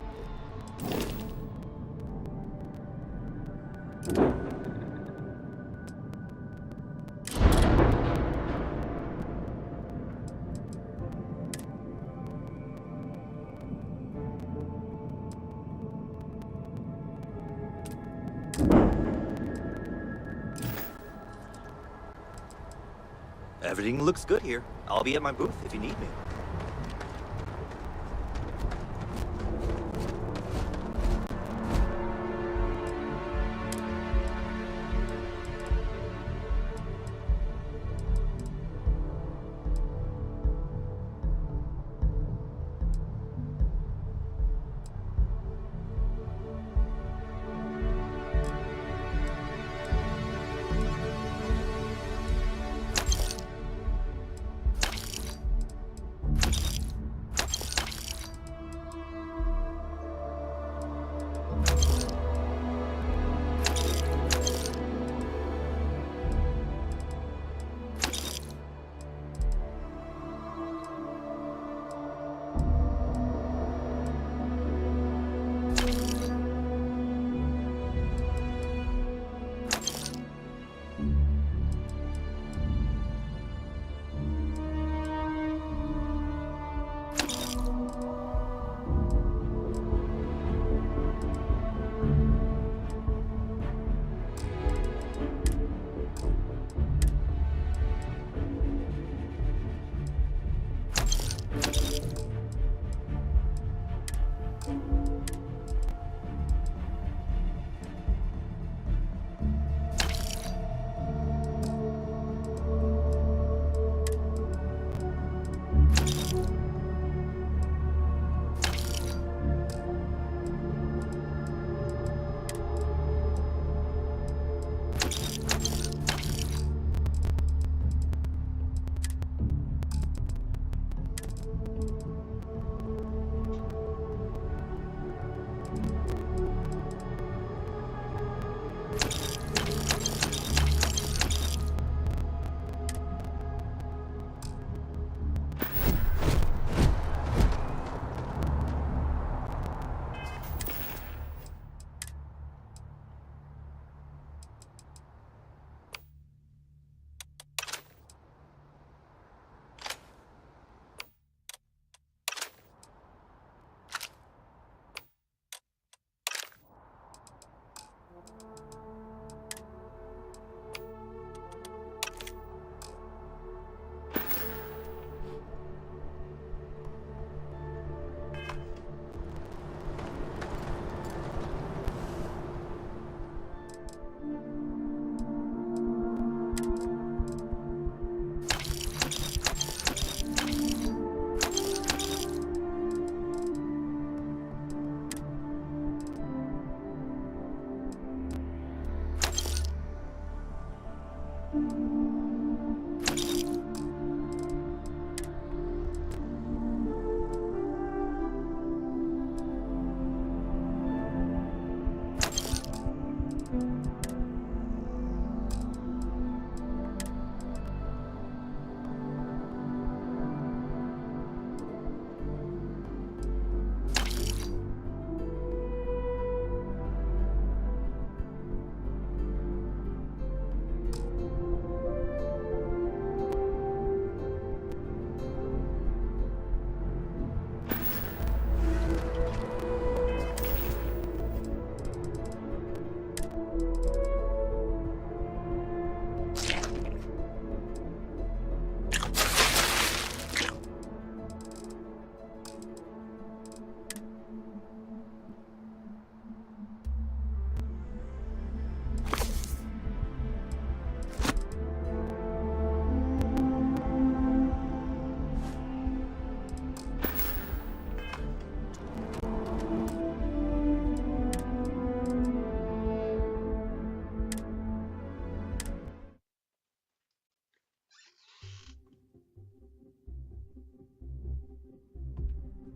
Everything looks good here. I'll be at my booth if you need me.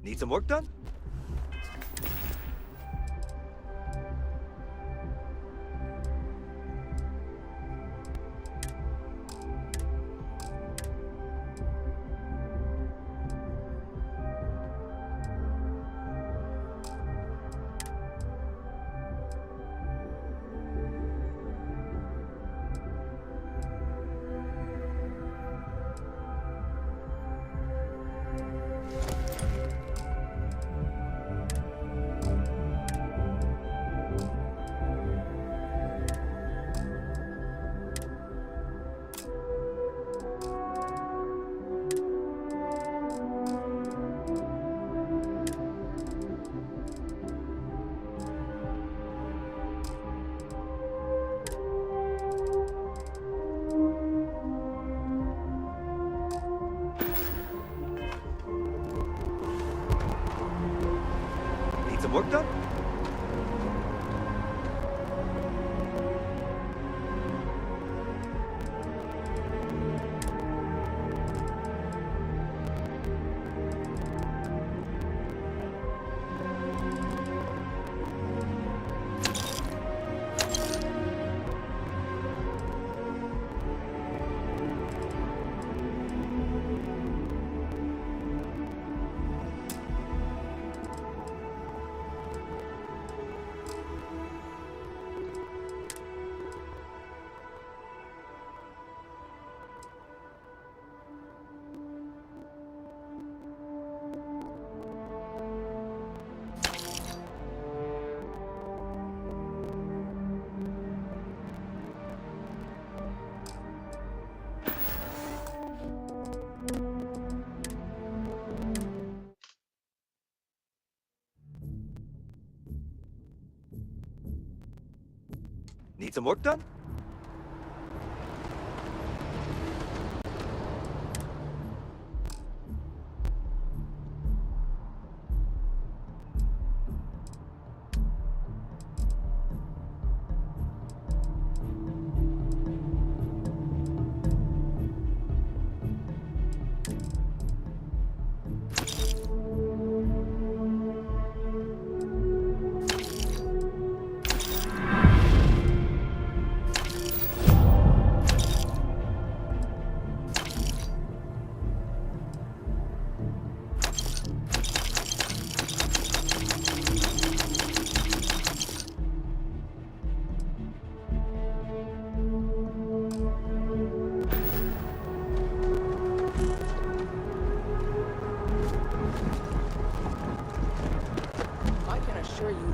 Need some work done? Some work done? Need some work done?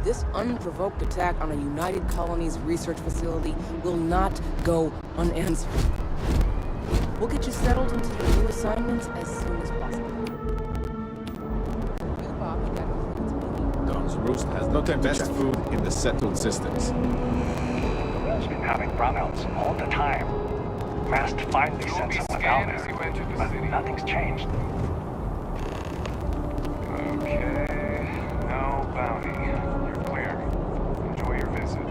This unprovoked attack on a United Colonies research facility will not go unanswered. We'll get you settled into your new assignments as soon as possible. You, Bob, you got anything to Don's Roost has the best food in the settled systems. He's been having brownouts all the time. Mast finally sent someone down there, but nothing's changed. Okay, no bounty. You're clear. Enjoy your visit.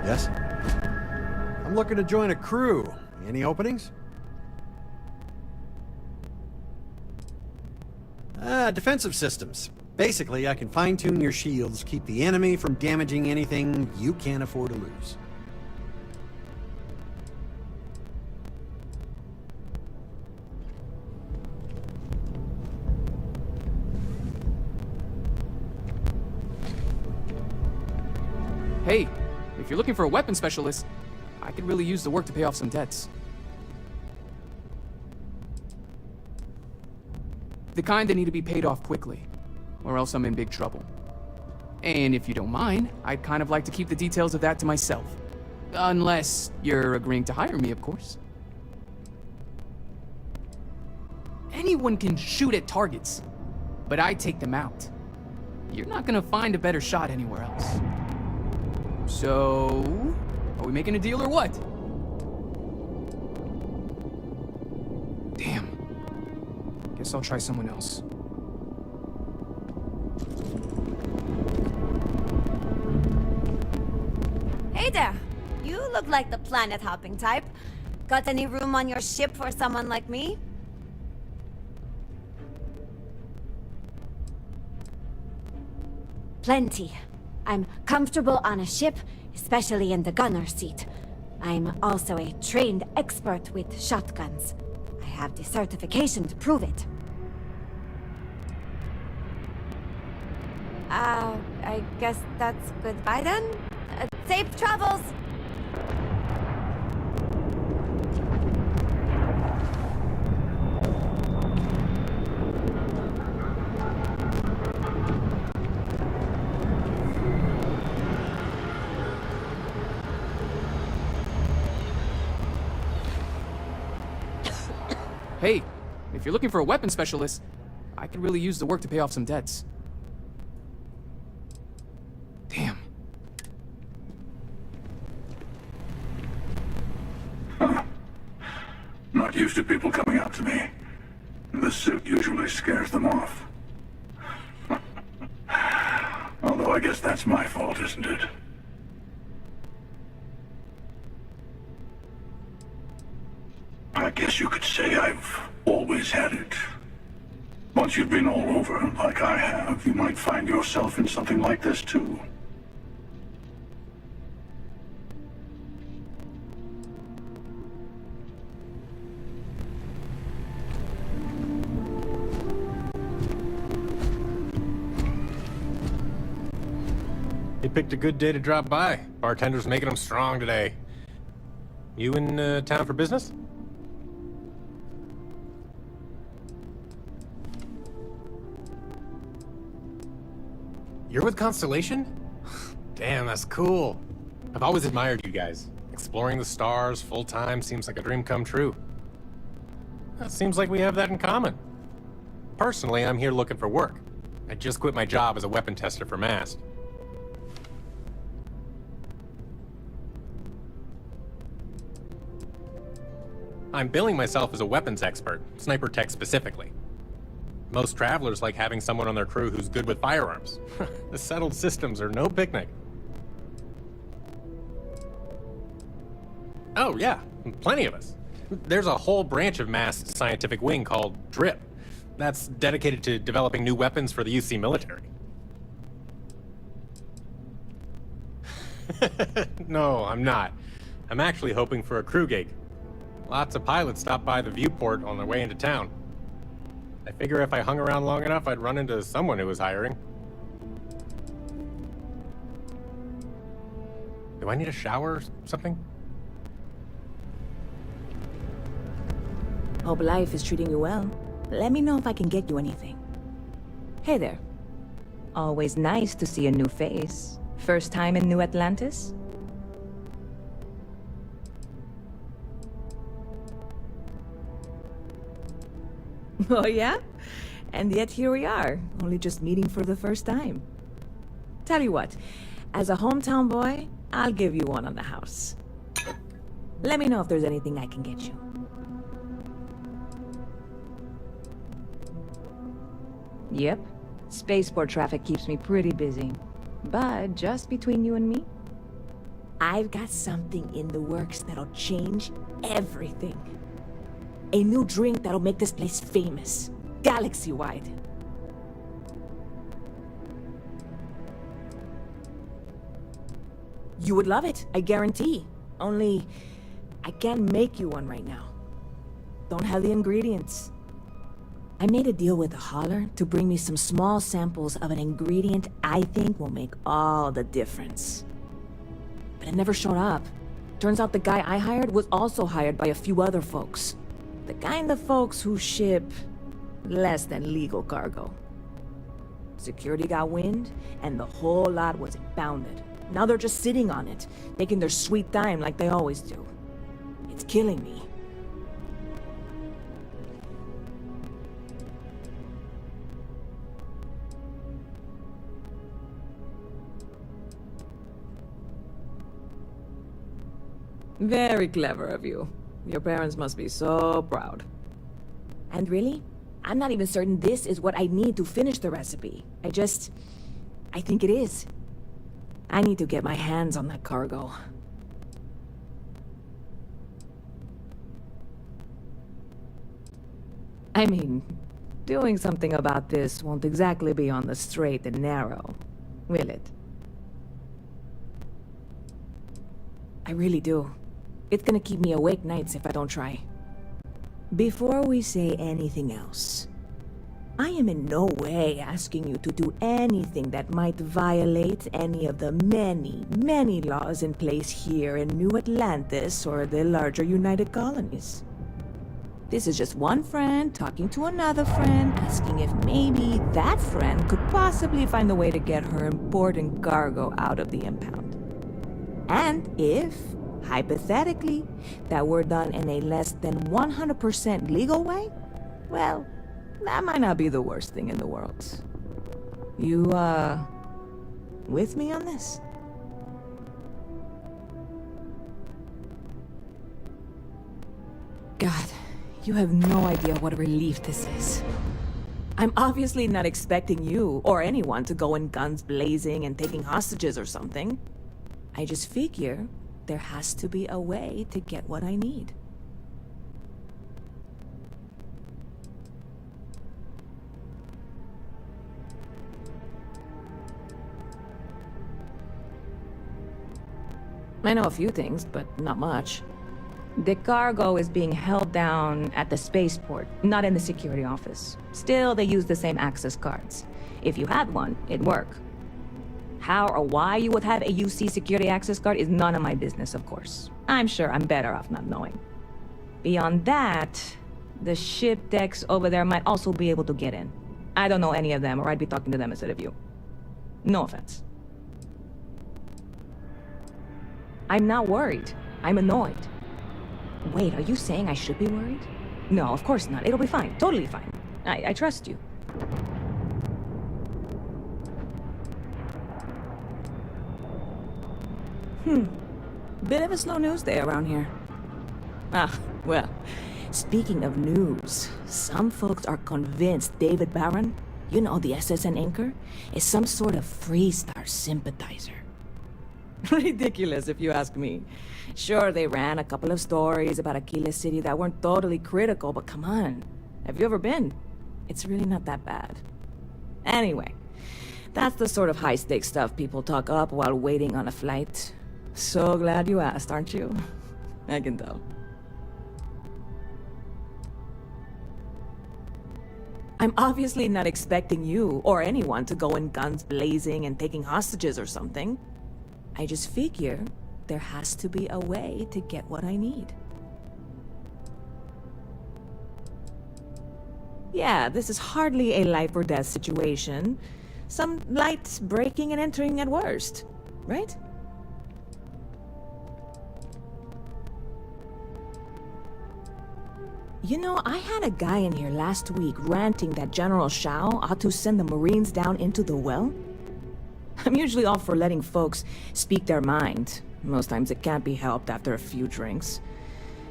Yes? I'm looking to join a crew. Any openings? Defensive systems. Basically, I can fine-tune your shields, keep the enemy from damaging anything you can't afford to lose. Hey, if you're looking for a weapon specialist, I could really use the work to pay off some debts. The kind that need to be paid off quickly, or else I'm in big trouble. And if you don't mind, I'd kind of like to keep the details of that to myself. Unless you're agreeing to hire me, of course. Anyone can shoot at targets, but I take them out. You're not gonna find a better shot anywhere else. So, are we making a deal or what? Damn. Guess I'll try someone else. Hey there! You look like the planet-hopping type. Got any room on your ship for someone like me? Plenty. I'm comfortable on a ship, especially in the gunner's seat. I'm also a trained expert with shotguns. I have the certification to prove it. I guess that's goodbye then? Safe travels! Hey, if you're looking for a weapon specialist, I could really use the work to pay off some debts. Damn. Not used to people coming up to me. The suit usually scares them off. Although I guess that's my fault, isn't it? I guess you could say I've always had it. Once you've been all over, like I have, you might find yourself in something like this too. He picked a good day to drop by. Bartender's making him strong today. You in town for business? You're with Constellation? Damn, that's cool. I've always admired you guys. Exploring the stars full-time seems like a dream come true. It seems like we have that in common. Personally, I'm here looking for work. I just quit my job as a weapon tester for MAST. I'm billing myself as a weapons expert, sniper tech specifically. Most travelers like having someone on their crew who's good with firearms. The settled systems are no picnic. Oh yeah, plenty of us. There's a whole branch of MAST's scientific wing called DRIP. That's dedicated to developing new weapons for the UC military. No, I'm not. I'm actually hoping for a crew gig. Lots of pilots stop by the viewport on their way into town. I figure if I hung around long enough, I'd run into someone who was hiring. Do I need a shower or something? Hope life is treating you well. Let me know if I can get you anything. Hey there. Always nice to see a new face. First time in New Atlantis? Oh yeah? And yet here we are, only just meeting for the first time. Tell you what, as a hometown boy, I'll give you one on the house. Let me know if there's anything I can get you. Yep, spaceport traffic keeps me pretty busy. But just between you and me, I've got something in the works that'll change everything. A new drink that'll make this place famous, galaxy-wide. You would love it, I guarantee. Only, I can't make you one right now. Don't have the ingredients. I made a deal with a hauler to bring me some small samples of an ingredient I think will make all the difference. But it never showed up. Turns out the guy I hired was also hired by a few other folks. The kind of folks who ship less than legal cargo. Security got wind, and the whole lot was impounded. Now they're just sitting on it, taking their sweet time like they always do. It's killing me. Very clever of you. Your parents must be so proud. And really, I'm not even certain this is what I need to finish the recipe. I think it is. I need to get my hands on that cargo. I mean, doing something about this won't exactly be on the straight and narrow, will it? I really do. It's gonna keep me awake nights if I don't try. Before we say anything else, I am in no way asking you to do anything that might violate any of the many, many laws in place here in New Atlantis or the larger United Colonies. This is just one friend talking to another friend, asking if maybe that friend could possibly find a way to get her important cargo out of the impound. And if, hypothetically, that were done in a less than 100% legal way, well, that might not be the worst thing in the world. You, with me on this? God, you have no idea what a relief this is. I'm obviously not expecting you or anyone to go in guns blazing and taking hostages or something. I just figure there has to be a way to get what I need. I know a few things, but not much. The cargo is being held down at the spaceport, not in the security office. Still, they use the same access cards. If you had one, it'd work. How or why you would have a UC security access card is none of my business, of course. I'm sure I'm better off not knowing. Beyond that, the ship decks over there might also be able to get in. I don't know any of them, or I'd be talking to them instead of you. No offense. I'm not worried. I'm annoyed. Wait, are you saying I should be worried? No, of course not. It'll be fine. Totally fine. I trust you. Bit of a slow news day around here. Ah, well, speaking of news, some folks are convinced David Barron, you know, the SSN anchor, is some sort of Freestar sympathizer. Ridiculous, if you ask me. Sure, they ran a couple of stories about Aquila City that weren't totally critical, but come on. Have you ever been? It's really not that bad. Anyway, that's the sort of high-stakes stuff people talk up while waiting on a flight. So glad you asked, aren't you? I can tell. I'm obviously not expecting you or anyone to go in guns blazing and taking hostages or something. I just figure there has to be a way to get what I need. Yeah, this is hardly a life or death situation. Some light breaking and entering at worst, right? You know, I had a guy in here last week ranting that General Shao ought to send the Marines down into the well. I'm usually all for letting folks speak their mind. Most times it can't be helped after a few drinks.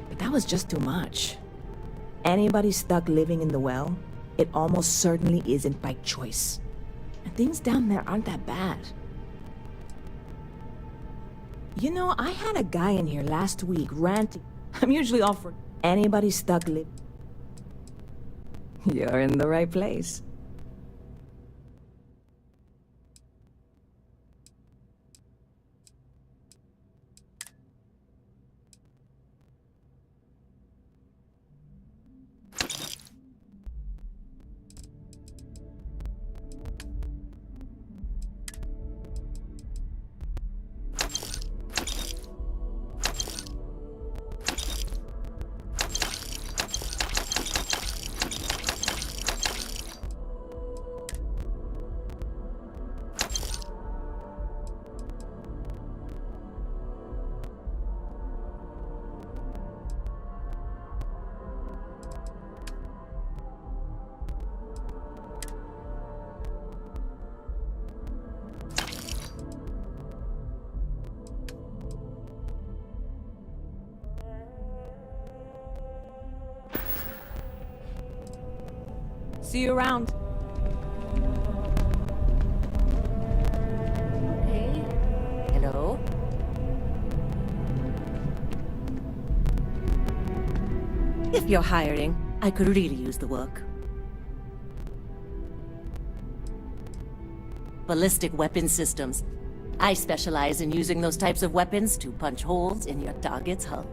But that was just too much. Anybody stuck living in the well, it almost certainly isn't by choice. And things down there aren't that bad. You know, I had a guy in here last week ranting. I'm usually all for anybody stuck living. You're in the right place. See you around. Hey. Hello? If you're hiring, I could really use the work. Ballistic weapon systems. I specialize in using those types of weapons to punch holes in your target's hull.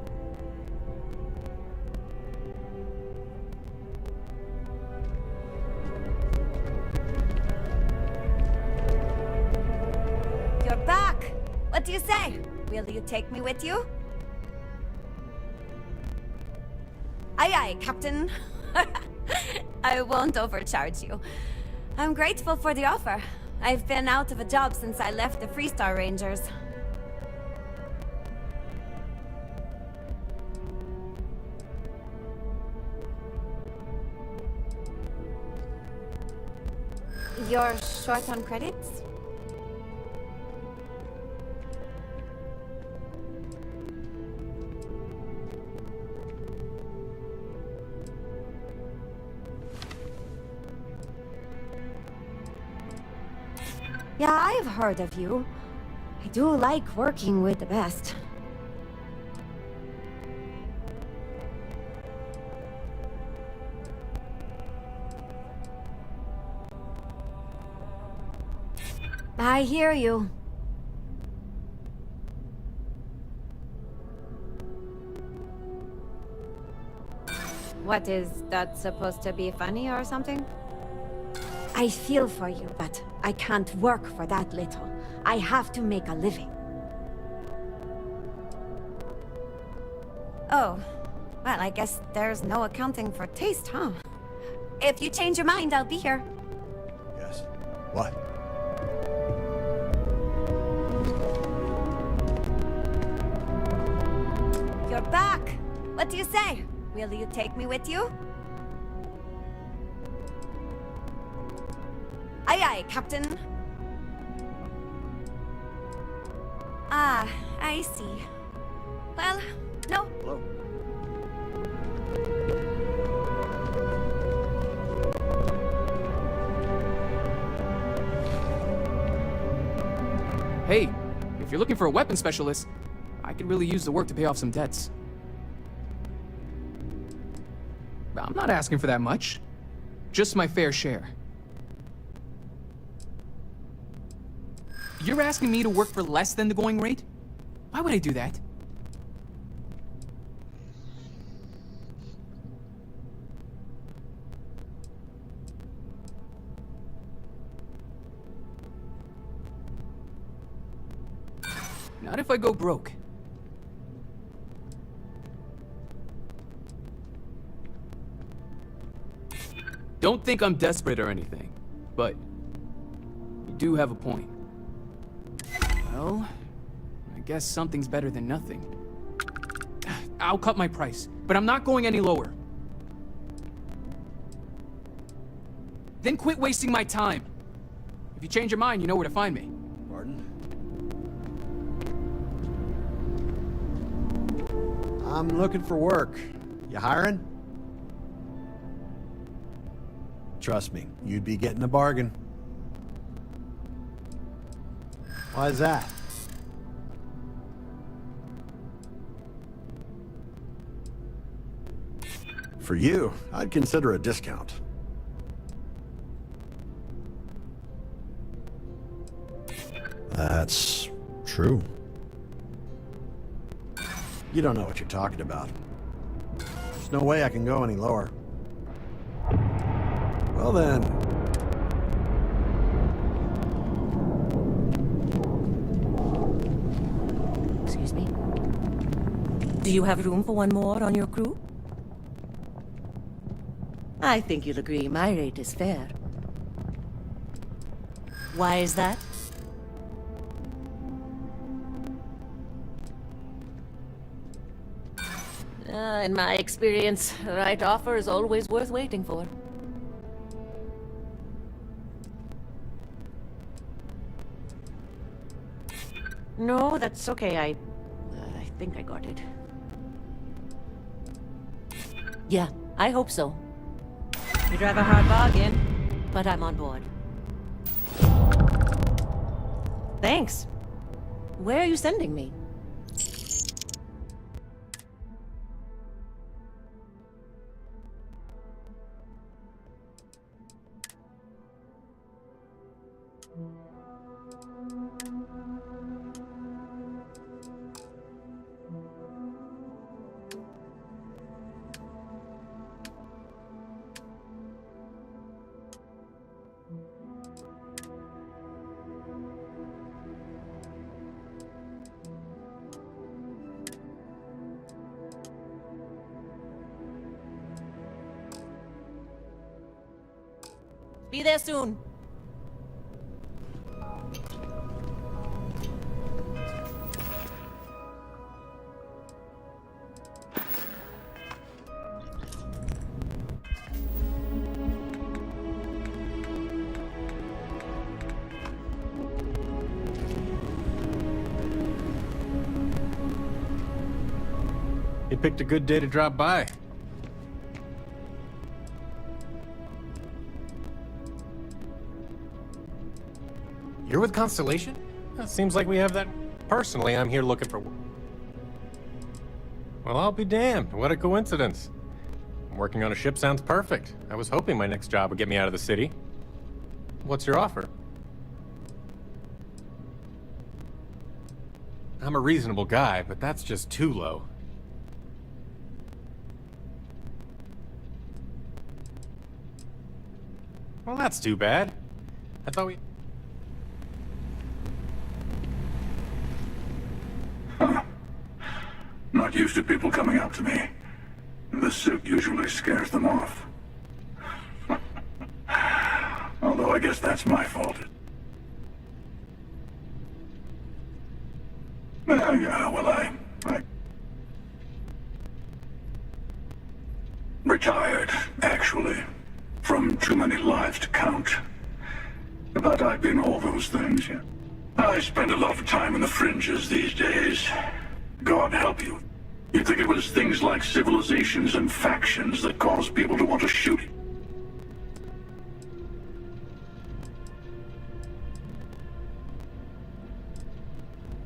You're back! What do you say? Will you take me with you? Aye aye, Captain. I won't overcharge you. I'm grateful for the offer. I've been out of a job since I left the Freestar Rangers. You're short on credits? Yeah, I've heard of you. I do like working with the best. I hear you. What, is that supposed to be funny or something? I feel for you, but I can't work for that little. I have to make a living. Oh, well, I guess there's no accounting for taste, huh? If you change your mind, I'll be here. Yes. What? You're back! What do you say? Will you take me with you? Aye aye, Captain. Ah, I see. Well, no. Hello. Hey, if you're looking for a weapon specialist, I could really use the work to pay off some debts. I'm not asking for that much. Just my fair share. You're asking me to work for less than the going rate? Why would I do that? Not if I go broke. Don't think I'm desperate or anything, but you do have a point. Well, I guess something's better than nothing. I'll cut my price, but I'm not going any lower. Then quit wasting my time. If you change your mind, you know where to find me. Pardon? I'm looking for work. You hiring? Trust me, you'd be getting a bargain. Why is that? For you, I'd consider a discount. That's true. You don't know what you're talking about. There's no way I can go any lower. Well then. Excuse me? Do you have room for one more on your crew? I think you'll agree my rate is fair. Why is that? In my experience, the right offer is always worth waiting for. No, that's okay. I think I got it. Yeah, I hope so. You drive a hard bargain, but I'm on board. Thanks. Where are you sending me? Be there soon. You picked a good day to drop by. You're with Constellation? That seems like we have that. Personally, I'm here looking for... Well, I'll be damned. What a coincidence. Working on a ship sounds perfect. I was hoping my next job would get me out of the city. What's your offer? I'm a reasonable guy, but that's just too low. Well, that's too bad. I thought we... Not used to people coming up to me. The suit usually scares them off. Although I guess that's my fault. Yeah, well, I retired, actually, from too many lives to count. But I've been all those things, yeah. I spend a lot of time in the fringes these days. God help you. You'd think it was things like civilizations and factions that cause people to want to shoot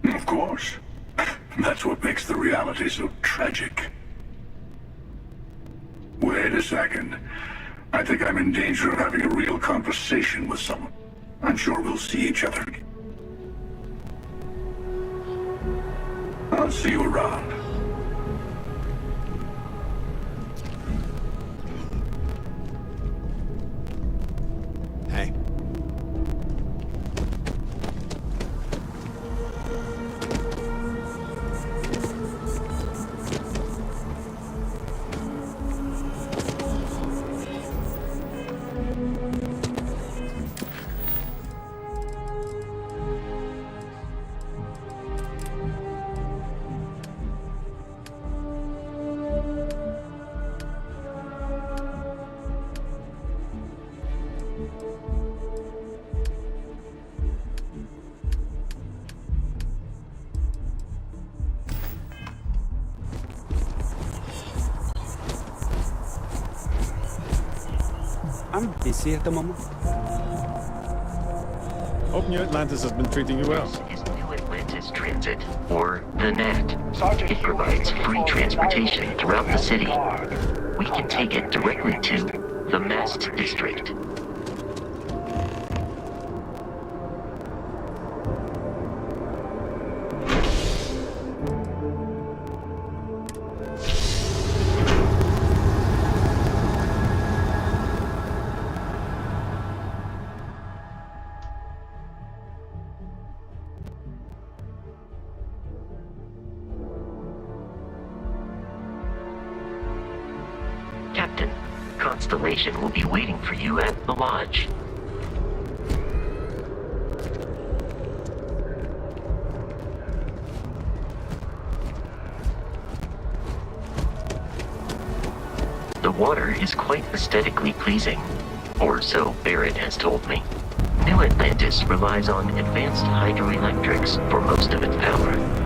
you. Of course. That's what makes the reality so tragic. Wait a second. I think I'm in danger of having a real conversation with someone. I'm sure we'll see each other. I'll see you around. Hey. I'm busy at the moment. Hope New Atlantis has been treating you well. This is New Atlantis Transit, or the NAT. It provides free transportation throughout the city. We can take it directly to the Mast District. Captain, Constellation will be waiting for you at the lodge. The water is quite aesthetically pleasing, or so Barrett has told me. New Atlantis relies on advanced hydroelectrics for most of its power.